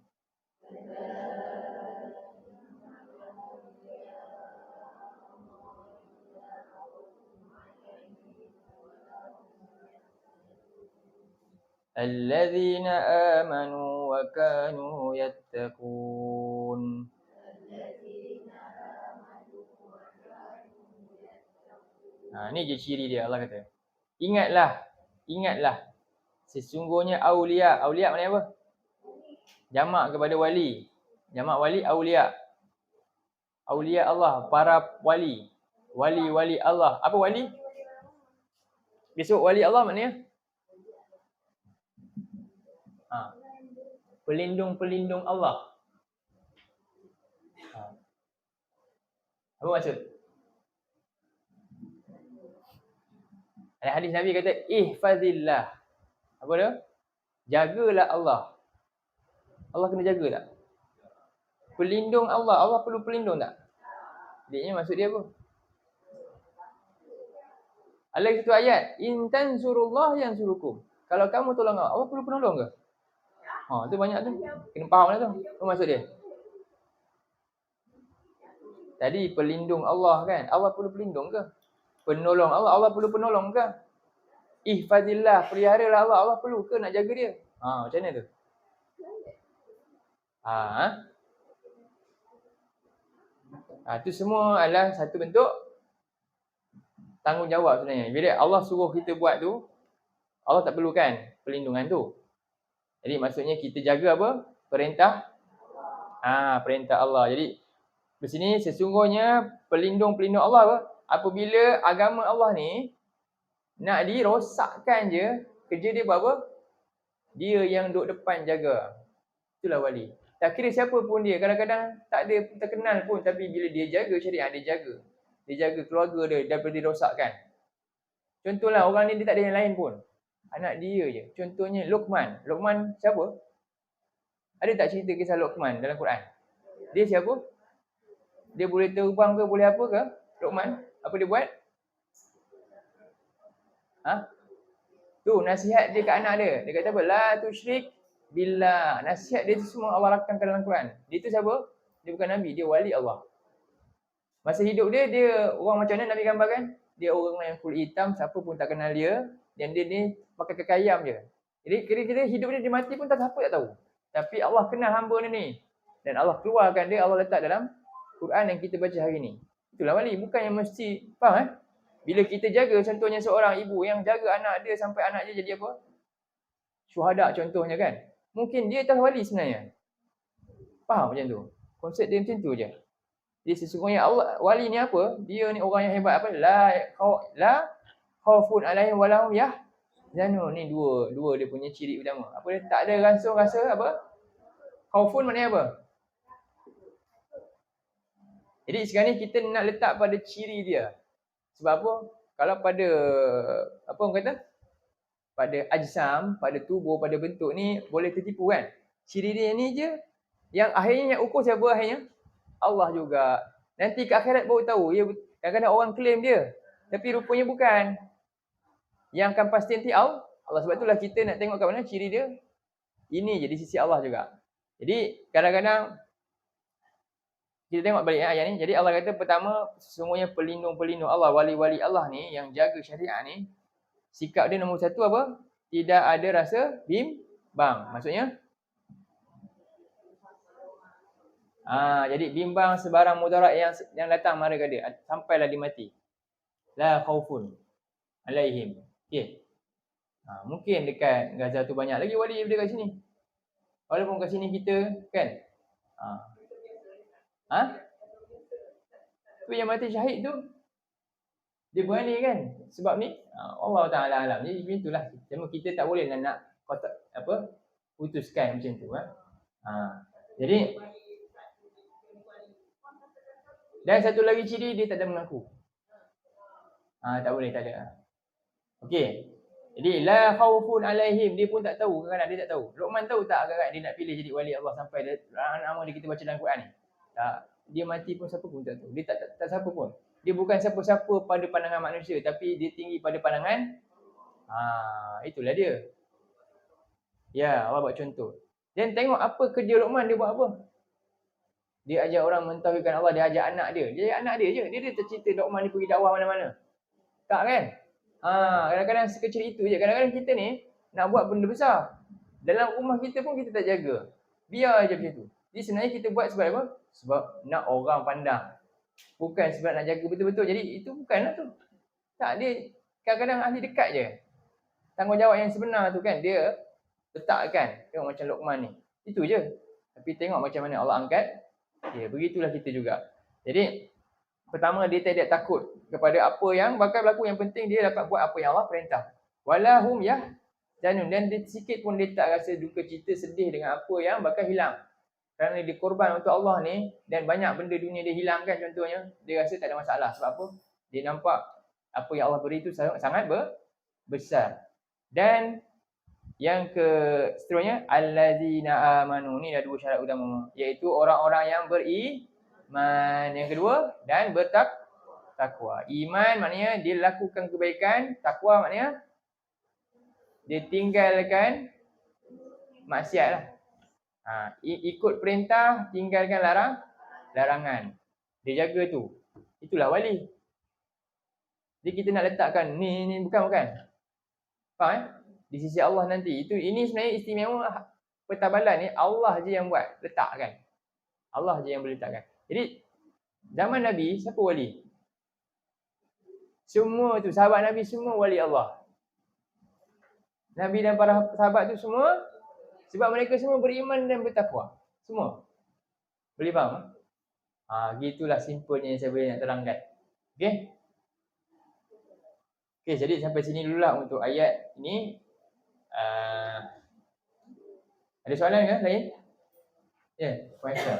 S1: Alladzina amanu wa kanu yattaqun. Ni je ciri dia, Allah kata. Ingatlah. Sesungguhnya aulia. Aulia maknanya apa? Jamak kepada wali. Jamak wali, aulia. Aulia Allah, para wali. Wali-wali Allah. Apa wali? Besok wali Allah maknanya? Pelindung-pelindung Allah. Apa maksud? Ada hadis Nabi kata, ihfazillah. Apa dia? Jagalah Allah. Allah kena jaga tak? Pelindung Allah. Allah perlu pelindung tak? Dia maksud dia apa? Ada satu ayat, in tansurullah yansurukum. Kalau kamu tolong Allah, Allah perlu penolong ke? Tu banyak tu. Kena faham lah tu. Apa maksud dia? Tadi pelindung Allah kan? Allah perlu pelindung ke? Penolong Allah, Allah perlu penolong ke? Ihfazillah, peliharalah Allah, Allah perlu ke nak jaga dia? Macam mana tu? Itu semua adalah satu bentuk tanggungjawab sebenarnya. Bila Allah suruh kita buat tu, Allah tak perlukan perlindungan tu. Jadi maksudnya kita jaga apa? Perintah. Perintah Allah. Jadi di sini sesungguhnya pelindung-pelindung Allah apa? Apabila agama Allah ni nak dirosakkan je, kerja dia buat apa? Dia yang duduk depan jaga. Itulah wali. Tak kira siapa pun dia. Kadang-kadang tak ada terkenal pun, tapi bila dia jaga syariat, dia jaga. Dia jaga keluarga dia daripada dirosakkan. Contohlah orang ni dia tak ada yang lain pun. Anak dia je. Contohnya Luqman. Luqman siapa? Ada tak cerita kisah Luqman dalam Quran? Dia siapa? Dia boleh terbang ke, boleh apa ke? Luqman, apa dia buat? Tu nasihat dia ke anak dia. Dia kata apa? La tusyrik billah. Nasihat dia tu semua Allah rakamkan dalam Quran. Dia tu siapa? Dia bukan Nabi, dia wali Allah. Masa hidup dia orang macam mana Nabi gambarkan? Dia orang yang kulit hitam, siapa pun tak kenal dia. Dan dia ni pakai kekayam je. Jadi kira-kira hidup dia mati pun tak siapa tak tahu. Tapi Allah kenal hamba ni. Dan Allah keluarkan dia, Allah letak dalam Quran yang kita baca hari ni. Itulah wali. Bukan yang mesti, faham Bila kita jaga, contohnya seorang ibu yang jaga anak dia sampai anak dia jadi apa? Syuhada contohnya kan. Mungkin dia tak wali sebenarnya. Faham macam tu? Konsep dia macam tu je. Jadi sesungguhnya Allah, wali ni apa? Dia ni orang yang hebat apa? La khaufun alaihim wa lahum Zanun ni dua dia punya ciri utama. Apa dia? Tak ada rasa apa? Khaufun maknanya apa? Jadi sekarang ni kita nak letak pada ciri dia. Sebab apa? Kalau pada apa orang kata? Pada ajsam, pada tubuh, pada bentuk ni boleh tertipu kan? Ciri dia ni je yang akhirnya yang ukur siapa akhirnya? Allah juga. Nanti ke akhirat baru tahu. Ya, kadang-kadang orang claim dia. Tapi rupanya bukan. Yang akan pasti nanti Allah. Sebab itulah kita nak tengok kat mana ciri dia. Ini je di sisi Allah juga. Jadi kadang-kadang kita tengok balik ayat ni. Jadi Allah kata pertama semuanya pelindung-pelindung Allah. Wali-wali Allah ni yang jaga syariat ni. Sikap dia nombor satu apa? Tidak ada rasa bimbang. Maksudnya? Jadi bimbang sebarang mudarat yang datang mara ke dia. Sampailah dia mati. La khaufun alaihim. Okey. Mungkin dekat Gaza tu banyak lagi wali dekat sini. Walaupun kat sini kita kan. Tu yang mati syahid tu dia berani kan. Sebab ni Allah Taala alam. Jadi begitulah. Cuma kita tak boleh nak kotak apa putuskan macam tu Jadi dan satu lagi ciri dia tak ada mengaku. Tak boleh, tak ada. Okey. Jadi la khaufun alaihim, dia pun tak tahu, kadang-kadang dia tak tahu. Luqman tahu tak agak dia nak pilih jadi wali Allah sampai nama dia kita baca dalam Quran ni. Tak. Dia mati pun siapa pun tak tahu. Dia tak siapa pun. Dia bukan siapa-siapa pada pandangan manusia, tapi dia tinggi pada pandangan itulah dia. Ya, Allah buat contoh. Dan tengok apa kerja Luqman, dia buat apa? Dia ajak orang mentauhidkan Allah, dia ajak anak dia. Dia ajak anak dia je. Dia tak cerita Luqman ni pergi dakwah mana-mana. Tak kan? Kadang-kadang sekecil itu je. Kadang-kadang kita ni nak buat benda besar. Dalam rumah kita pun kita tak jaga. Biar aja macam tu. Jadi sebenarnya kita buat sebab apa? Sebab nak orang pandang. Bukan sebab nak jaga betul-betul. Jadi itu bukanlah tu. Tak, dia kadang-kadang ahli dekat je. Tanggungjawab yang sebenar tu kan dia letakkan. Tengok macam Luqman ni. Itu je. Tapi tengok macam mana Allah angkat. Ya, begitulah kita juga. Jadi pertama dia tidak takut kepada apa yang bakal berlaku. Yang penting dia dapat buat apa yang Allah perintah. Walahum yahzanun, dan dia sikit pun dia tak rasa duka cita sedih dengan apa yang bakal hilang. Kerana dia korban untuk Allah ni dan banyak benda dunia dia hilangkan contohnya, dia rasa tak ada masalah. Sebab apa? Dia nampak apa yang Allah beri itu sangat besar. Dan yang ke seterusnya allazina amanu, ni dah dua syarat utama, iaitu orang-orang yang beriman. Yang kedua, dan bertakwa. Iman maknanya dia lakukan kebaikan, takwa maknanya dia tinggalkan maksiat lah. Ikut perintah, tinggalkan larangan. Dia jaga tu. Itulah wali. Jadi kita nak letakkan ni bukan. Faham Di sisi Allah nanti. Ini sebenarnya istimewa pertabalan ni Allah je yang buat, letakkan. Allah je yang boleh letakkan. Jadi zaman Nabi siapa wali? Semua tu sahabat Nabi semua wali Allah. Nabi dan para sahabat tu semua sebab mereka semua beriman dan bertakwa. Semua. Boleh faham? Gitulah simpelnya yang saya boleh nak terangkan. Okey? Okey, jadi sampai sini dululah untuk ayat ini. Ada soalan ke lain? Ya, question.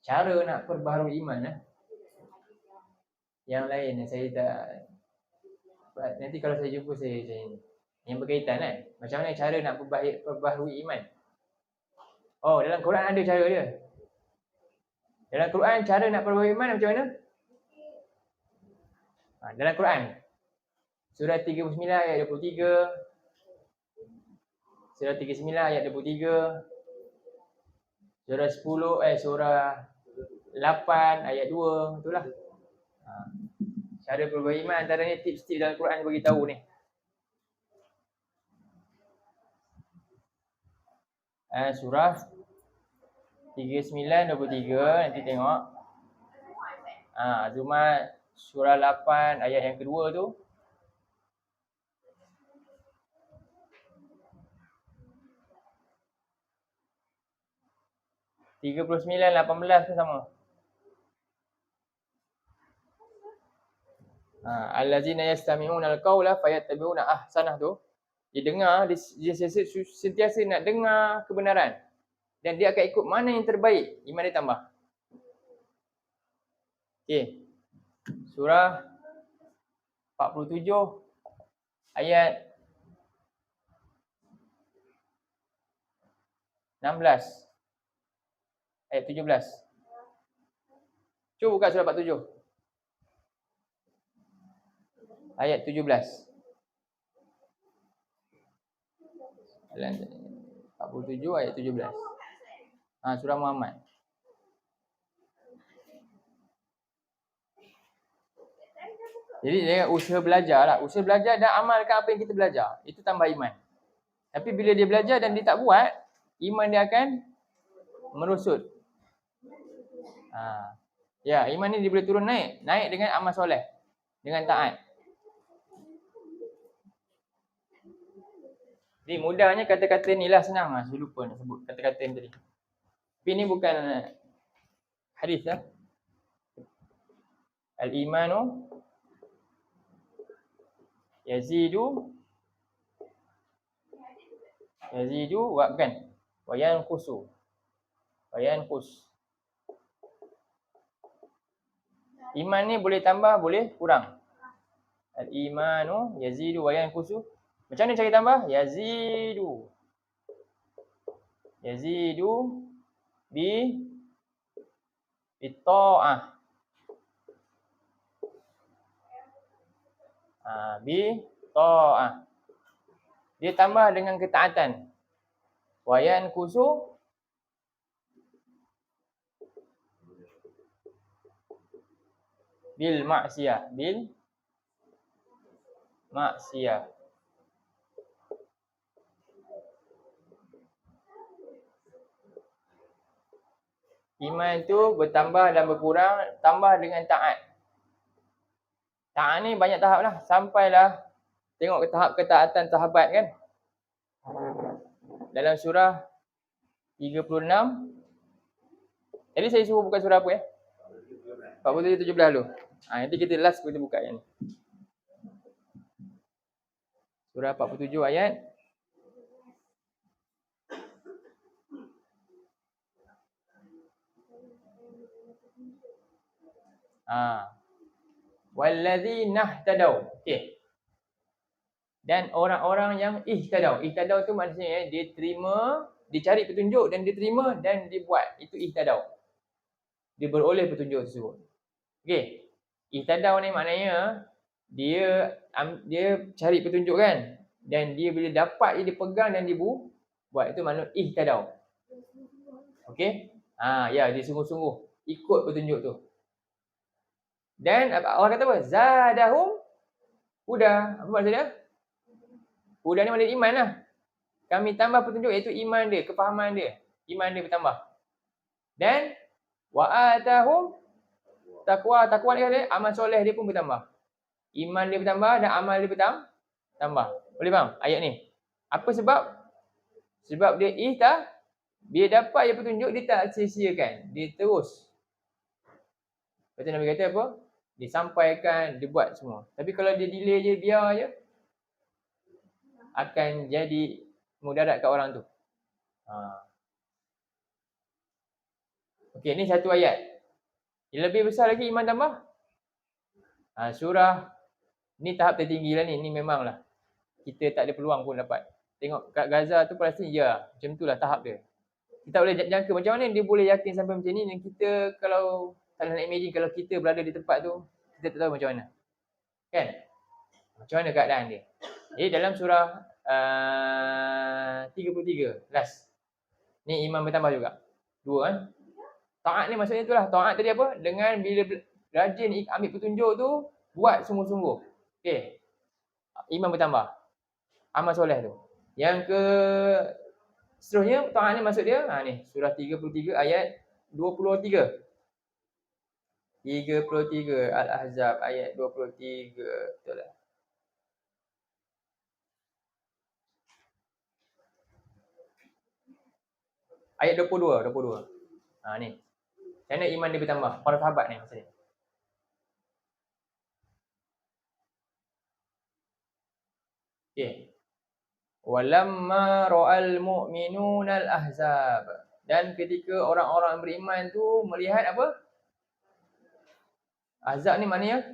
S1: Cara nak perbaharui iman Yang lain saya tak, nanti kalau saya jumpa saya yang berkaitan kan. Macam mana cara nak perbaharui iman? Dalam Quran ada cara dia. Dalam Quran cara nak perbaharui iman macam mana? Dalam Quran surah 39 ayat 23, surah 39 ayat 23, surah 8 ayat 2, itulah. Cara perbaharui iman antaranya tips-tips dalam Quran bagi tahu ni. Surah 39 23 nanti tengok. Zumar surah 8 ayat yang kedua tu. 39, 18 pun sama. Allazina yastami'una al-qawla fayattabi'una ahsanah tu. Dia dengar, dia sentiasa nak dengar kebenaran. Dan dia akan ikut mana yang terbaik, iman dia tambah. Okey. Surah 47 ayat 16. Ayat 17. Cuba buka surah 47. Ayat 17. 47 ayat 17. Surah Muhammad. Jadi dia usaha belajar lah. Usaha belajar dan amalkan apa yang kita belajar. Itu tambah iman. Tapi bila dia belajar dan dia tak buat, iman dia akan merosot. Ya, iman ni dia boleh turun naik. Naik dengan amal soleh. Dengan taat. Jadi mudahnya kata-kata ni lah senang lah. Saya lupa nak sebut kata-kata yang tadi. Tapi ni bukan hadis lah. Al-imanu yazidu wa yanqusu. Iman ni boleh tambah, boleh kurang. Al-imanu yazidu wa yanqusu. Macam mana cara tambah? Yazidu bi ta'ah. Bi ta'ah. Dia tambah dengan ketaatan. Wa yanqusu bil ma'siyah. Iman tu bertambah dan berkurang, tambah dengan taat. Taat ni banyak tahap lah. Sampailah tengok ke tahap ketaatan sahabat kan. Dalam surah 36. Tadi saya suruh buka surah apa ya? 47, 17 dulu. Nanti kita last kita buka yang ni. Surah 47 ayat walladzina ihtadaw. Okey. Dan orang-orang yang ihtadaw. Ihtadaw tu maksudnya dia terima, dia cari petunjuk dan dia terima dan dia buat. Itu ihtadaw. Dia beroleh petunjuk tersebut. Okey. Ihtadaw ni maknanya dia cari petunjuk kan. Dan dia bila dapat dia pegang dan dia buat. Itu makna ihtadaw. Okey. Ya, dia sungguh-sungguh ikut petunjuk tu. Dan Allah kata apa? Zadahum huda. Apa maksud dia? Huda ni maknanya iman lah. Kami tambah petunjuk iaitu iman dia, kefahaman dia. Iman dia bertambah. Dan wa'atahum taqwa. Taqwa ni kata amal soleh dia pun bertambah. Iman dia bertambah dan amal dia bertambah. Boleh faham ayat ni? Apa sebab? Sebab dia dapat yang petunjuk, dia tak sia-siakan. Dia terus. Lepas tu Nabi kata apa? Dia sampaikan, dia buat semua. Tapi kalau dia delay je, biar je, akan jadi mudarat kat orang tu. Okey, ni satu ayat. Yang lebih besar lagi iman tambah. Surah ni tahap tertinggi lah ni. Ni memanglah kita tak ada peluang pun dapat. Tengok kat Gaza tu Palestin, ya, macam tu lah tahap dia. Kita boleh jangka macam mana dia boleh yakin sampai macam ni. Dan kita kalau tak nak imagine kalau kita berada di tempat tu, kita tak tahu macam mana. Kan? Macam mana keadaan dia. Jadi dalam surah 33 last. Ni iman bertambah juga. 2 kan. Taat ni maksudnya itulah. Taat tadi apa? Dengan bila rajin ambil petunjuk tu, buat sungguh-sungguh. Okey. Iman bertambah. Amal soleh tu. Yang ke seterusnya taat ni maksud dia ni surah 33 ayat 23. 33 Al-Ahzab ayat 23. Betul lah. Ayat 22. Ni. Macam mana iman dia bertambah? Para sahabat ni maksudnya. Okey. Walamma ra'al mu'minuna al-ahzab. Dan ketika orang-orang beriman tu melihat apa? Ahzab ni maknanya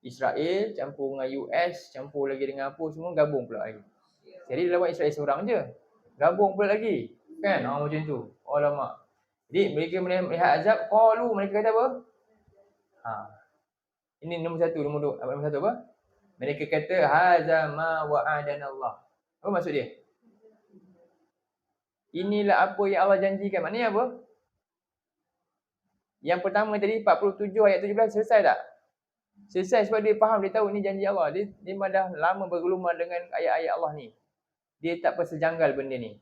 S1: Israel campur dengan US, campur lagi dengan apa semua, gabung pula lagi. Jadi dia lawan Israel seorang je. Gabung pula lagi. Kan? Macam tu. Alamak. Jadi mereka melihat azab, qalu, mereka kata apa? Ini nombor satu apa? Mereka kata haza ma wa'adana Allah. Apa maksud dia? Inilah apa yang Allah janjikan. Maknanya apa? Yang pertama tadi 47 ayat 17 selesai tak? Selesai sebab dia faham, dia tahu ni janji Allah. Dia memang dah lama bergelumar dengan ayat-ayat Allah ni. Dia tak pasal janggal benda ni.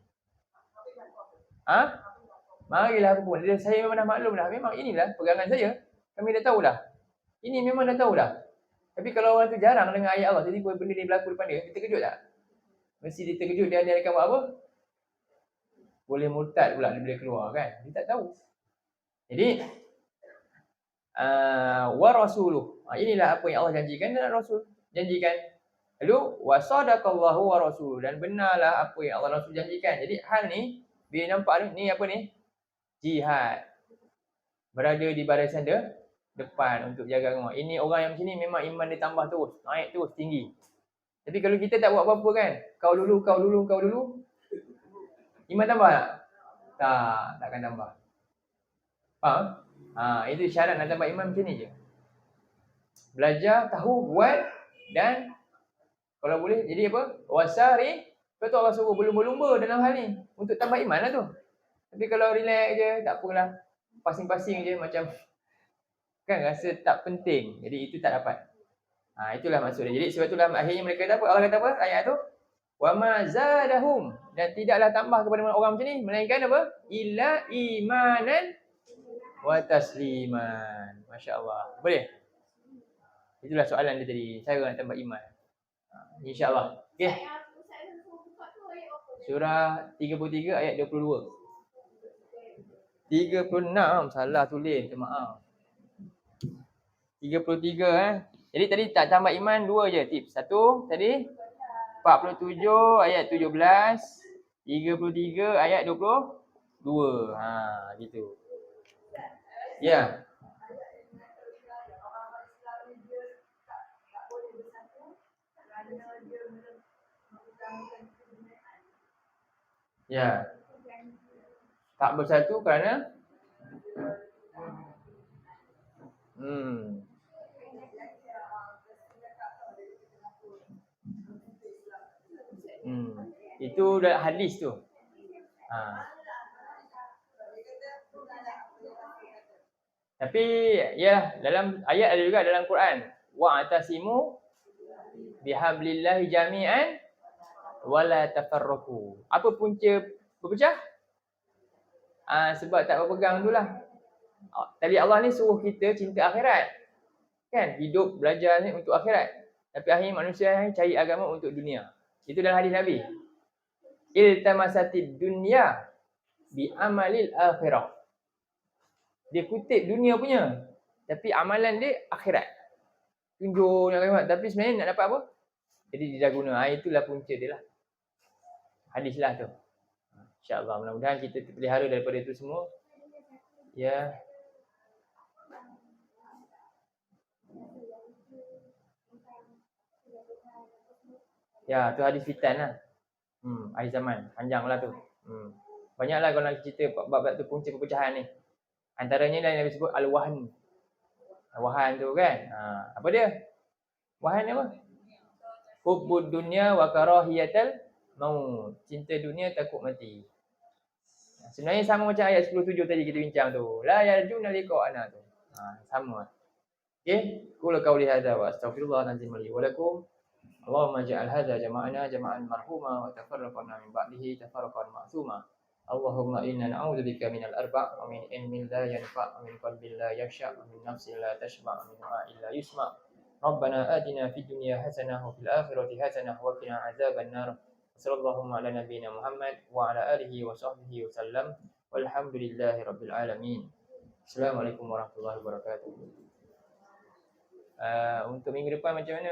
S1: Marilah aku pun. Saya memang dah maklum dah. Memang inilah pegangan saya. Kami dah tahu dah. Ini memang dah tahu dah. Tapi kalau orang tu jarang dengar ayat Allah, jadi benda ni berlaku depan dia, dia terkejut tak? Mesti dia terkejut, dia akan buat apa? Boleh murtad pula bila keluar kan? Dia tak tahu. Jadi wa rasuluh. Inilah apa yang Allah janjikan dan Rasul janjikan. Lalu wa sadaqallahu wa rasuluh, dan benarlah apa yang Allah Rasul janjikan. Jadi hal ni bila nampak ni apa ni? Jihad. Berada di barisan depan untuk jaga rumah. Ini orang yang macam ni memang iman dia tambah terus, naik terus tinggi. Tapi kalau kita tak buat apa-apa kan, kau dulu, iman tambah tak? Takkan tambah. Faham? Itu syarat nak tambah iman macam ni je. Belajar, tahu, buat, dan kalau boleh jadi apa? Wasari. Betul Allah suruh berlumba-lumba dalam hal ni untuk tambah iman lah tu. Tapi kalau relax je, tak apalah, pasing-pasing je macam kan rasa tak penting. Jadi itu tak dapat. Itulah maksud dia. Jadi sebab itulah akhirnya mereka kata apa? Allah kata apa? Ayat tu. Wa ma zadahum, dan tidaklah tambah kepada orang macam ni melainkan apa? Illa imanan wa tasliman. Masya-Allah. Boleh? Itulah soalan dia tadi. Cara nak tambah iman. Insya-Allah. Okey. Surah 33 ayat 22. 36 salah tulis, minta maaf. 33 Jadi tadi tak tambah iman dua je tips. Satu tadi 47 ayat 17, 33 ayat 22. Gitu. Ya. Ya. Tak bersatu kerana itu dalam hadis tu. Tapi ya, dalam ayat ada juga dalam Quran, wa'tasimu bihablillahi jami'an wala tafarraqu. Apa punca berpecah? Sebab tak berpegang itulah. Tadi Allah ni suruh kita cinta akhirat. Kan? Hidup belajar ni untuk akhirat. Tapi akhirnya manusia ni cari agama untuk dunia. Itu dalam hadis Nabi. Iltamasatid dunya bi amalil akhirah. Dia kutip dunia punya, tapi amalan dia akhirat. Tunjuk nak kalimat, tapi sebenarnya nak dapat apa? Jadi dia dah guna. Itulah punca dia lah. Hadis lah tu. InsyaAllah. Mudah-mudahan kita terpelihara daripada itu semua. Ya. Ya, tu hadis fitan lah. Akhir zaman. Panjang lah tu. Banyaklah kalau nak cerita bab tu punca perpecahan ni. Antaranya dah Nabi sebut al-wahn. Wahan tu kan. Apa dia? Wahan apa? Hubbud dunya wa karahiyatal maut. Cinta dunia, takut mati. Sebenarnya sama macam ayat 10:7 tadi kita bincang tu. La yarjuna liqa'ana tu. Sama. Okey, qul qawli hadza wa astaghfirullah azim li wa lakum. Allahumma ja'al hadza jama'ana jama'an marhuma wa tafarraqna min ba'dihi tafarraqan ma'suma. Allahumma inna na'udzubika minal arba' wa min ilmin la yanfa' wa min qalbin la yakhsha' wa min nafsin la tashba' wa min du'a'in la yusma'. Rabbana atina fid dunya hasanah wa fil akhirati hasanah wa qina 'adzaban nar. Sallallahu ala nabiyyina Muhammad wa ala alihi wa sahbihi wa sallam. Walhamdulillahirabbil alamin. Assalamualaikum warahmatullahi wabarakatuh. Untuk minggu depan macam mana?